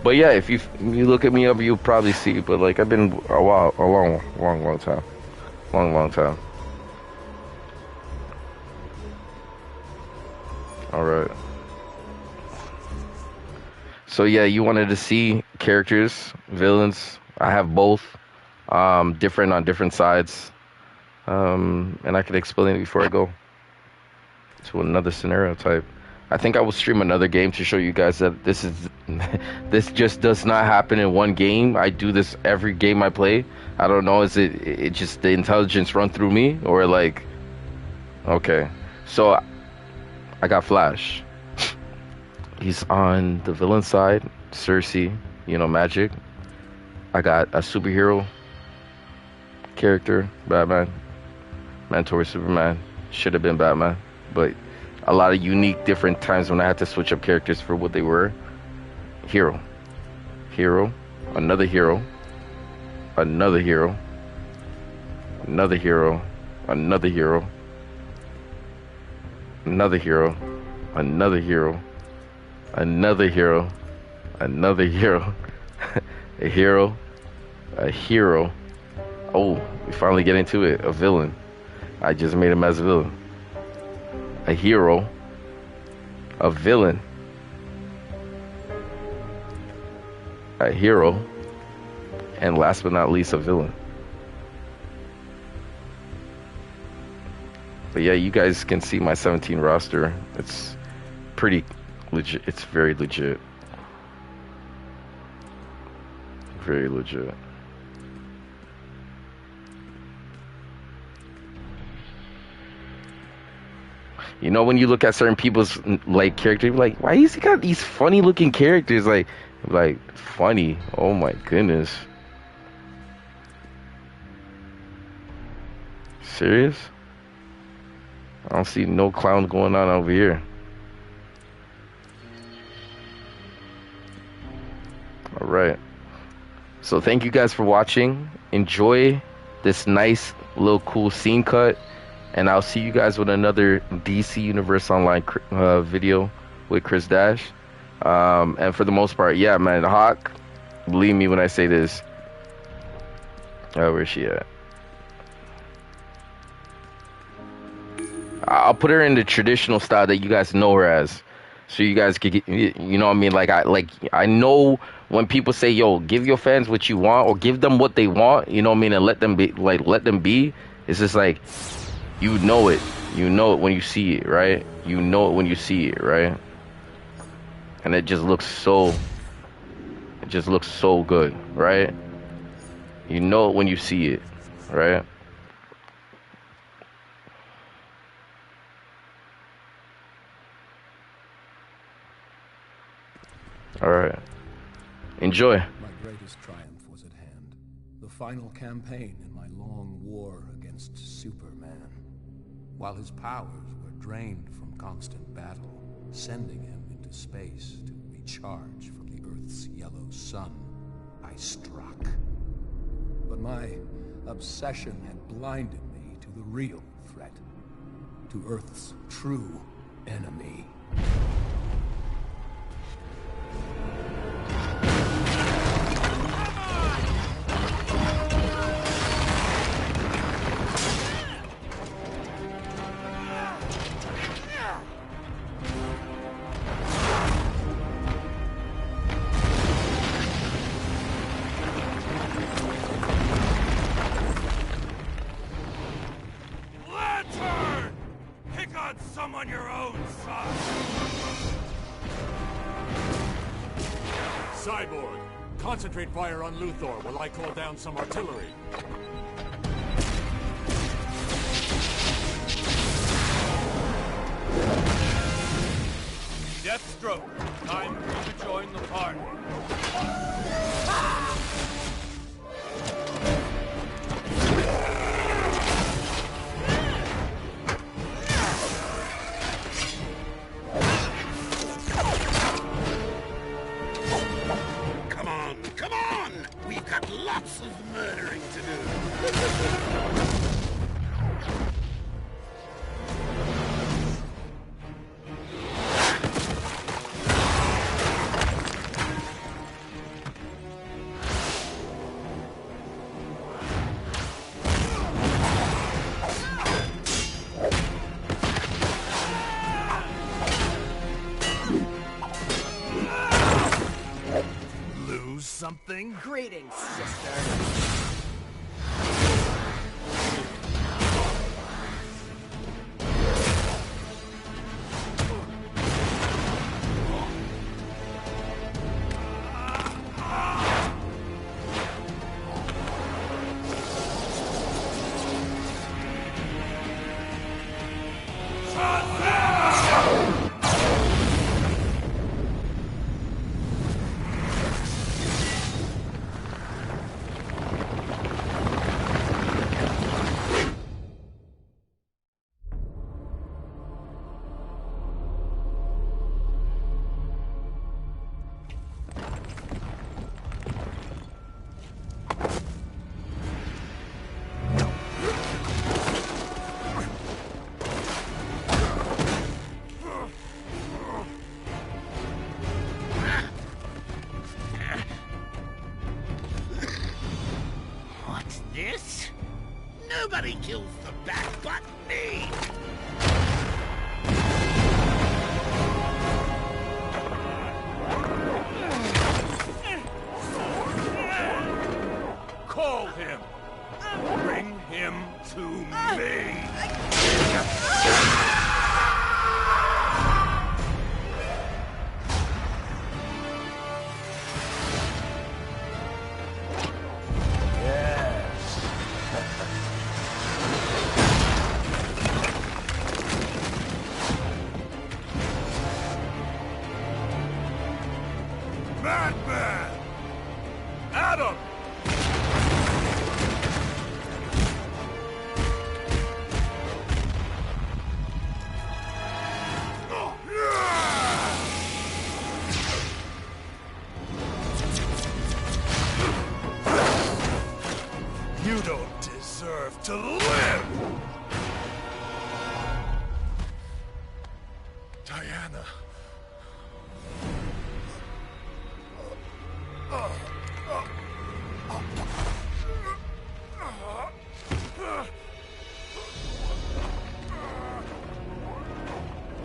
[SPEAKER 1] But yeah, if you look at me up, you'll probably see. But like I've been a long time. Long time. All right. So yeah, you wanted to see characters, villains. I have both, different on different sides, and I can explain it before I go to another scenario type. I think I will stream another game to show you guys that this just does not happen in one game. I do this every game I play. I don't know, is it just the intelligence run through me, or like, okay, so I got Flash. He's on the villain side, Cersei, you know, magic. I got a superhero character, Batman. Mentor Superman. Should have been Batman. But a lot of unique, different times when I had to switch up characters for what they were. Hero. Hero. Another hero. Another hero. Another hero. Another hero. Another hero. Another hero. Another hero, another hero, a hero, a hero. Oh, we finally get into it. A villain. I just made him as a villain. A hero, a villain, a hero, and last but not least, a villain. But yeah, you guys can see my 17 roster. It's pretty legit. It's very legit. Very legit. You know, when you look at certain people's like characters, you're like, why has he got these funny looking characters? Like funny. Oh my goodness. Serious? I don't see no clowns going on over here. All right. So thank you guys for watching. Enjoy this nice little cool scene cut, and I'll see you guys with another DC Universe Online video with Chris Dash. And for the most part, yeah, man, Hawk, believe me when I say this. Where's she at? I'll put her in the traditional style that you guys know her as, so you guys could get, you know what I mean? I know when people say, yo, give your fans what you want, or give them what they want, you know what I mean, and let them be. It's just like, you know it when you see it, right? You know it when you see it, right? And it just looks so good, right? You know it when you see it, right? All right. Enjoy.
[SPEAKER 13] My greatest triumph was at hand. The final campaign in my long war against Superman. While his powers were drained from constant battle, sending him into space to recharge from the Earth's yellow sun, I struck. But my obsession had blinded me to the real threat. To Earth's true enemy.
[SPEAKER 14] Cyborg, concentrate fire on Luthor while I call down some artillery.
[SPEAKER 7] Need
[SPEAKER 14] Deathstroke, time for you to join the party.
[SPEAKER 15] Come on! We've got lots of murdering to do.
[SPEAKER 14] Something?
[SPEAKER 5] Greetings, sister.
[SPEAKER 15] This? Nobody kills the bat but me!
[SPEAKER 14] Call him! Bring him to me! Madman! Adam! You don't deserve to live! Diana.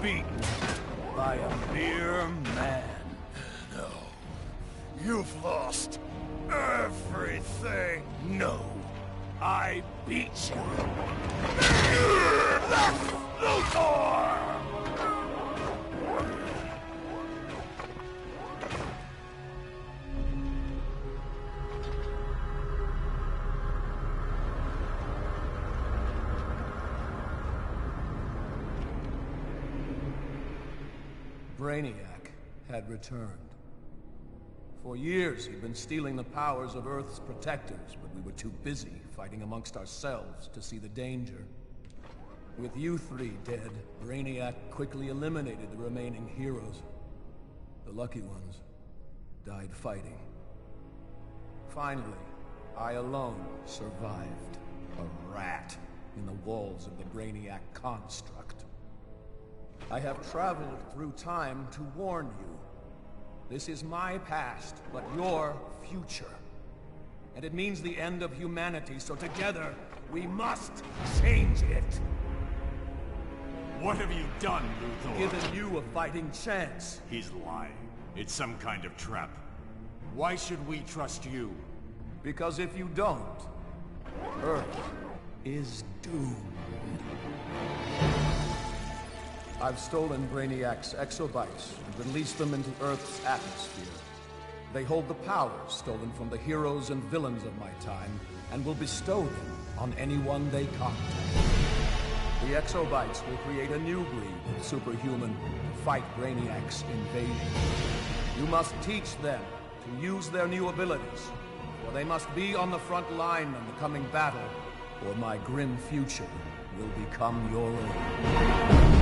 [SPEAKER 14] Beaten by a mere man. No. You've lost everything. No. I beat you. Luthor!
[SPEAKER 13] Brainiac had returned. For years, he'd been stealing the powers of Earth's protectors, but we were too busy fighting amongst ourselves to see the danger. With you three dead, Brainiac quickly eliminated the remaining heroes. The lucky ones died fighting. Finally, I alone survived. A rat in the walls of the Brainiac construct. I have traveled through time to warn you. This is my past, but your future. And it means the end of humanity, so together, we must change it.
[SPEAKER 14] What have you done, Luthor?
[SPEAKER 13] Given you a fighting chance.
[SPEAKER 14] He's lying. It's some kind of trap. Why should we trust you?
[SPEAKER 13] Because if you don't, Earth is doomed. I've stolen Brainiac's exobytes and released them into Earth's atmosphere. They hold the powers stolen from the heroes and villains of my time, and will bestow them on anyone they contact. The exobites will create a new breed of superhuman to fight Brainiac's invasion. You must teach them to use their new abilities, for they must be on the front line in the coming battle, or my grim future will become your own.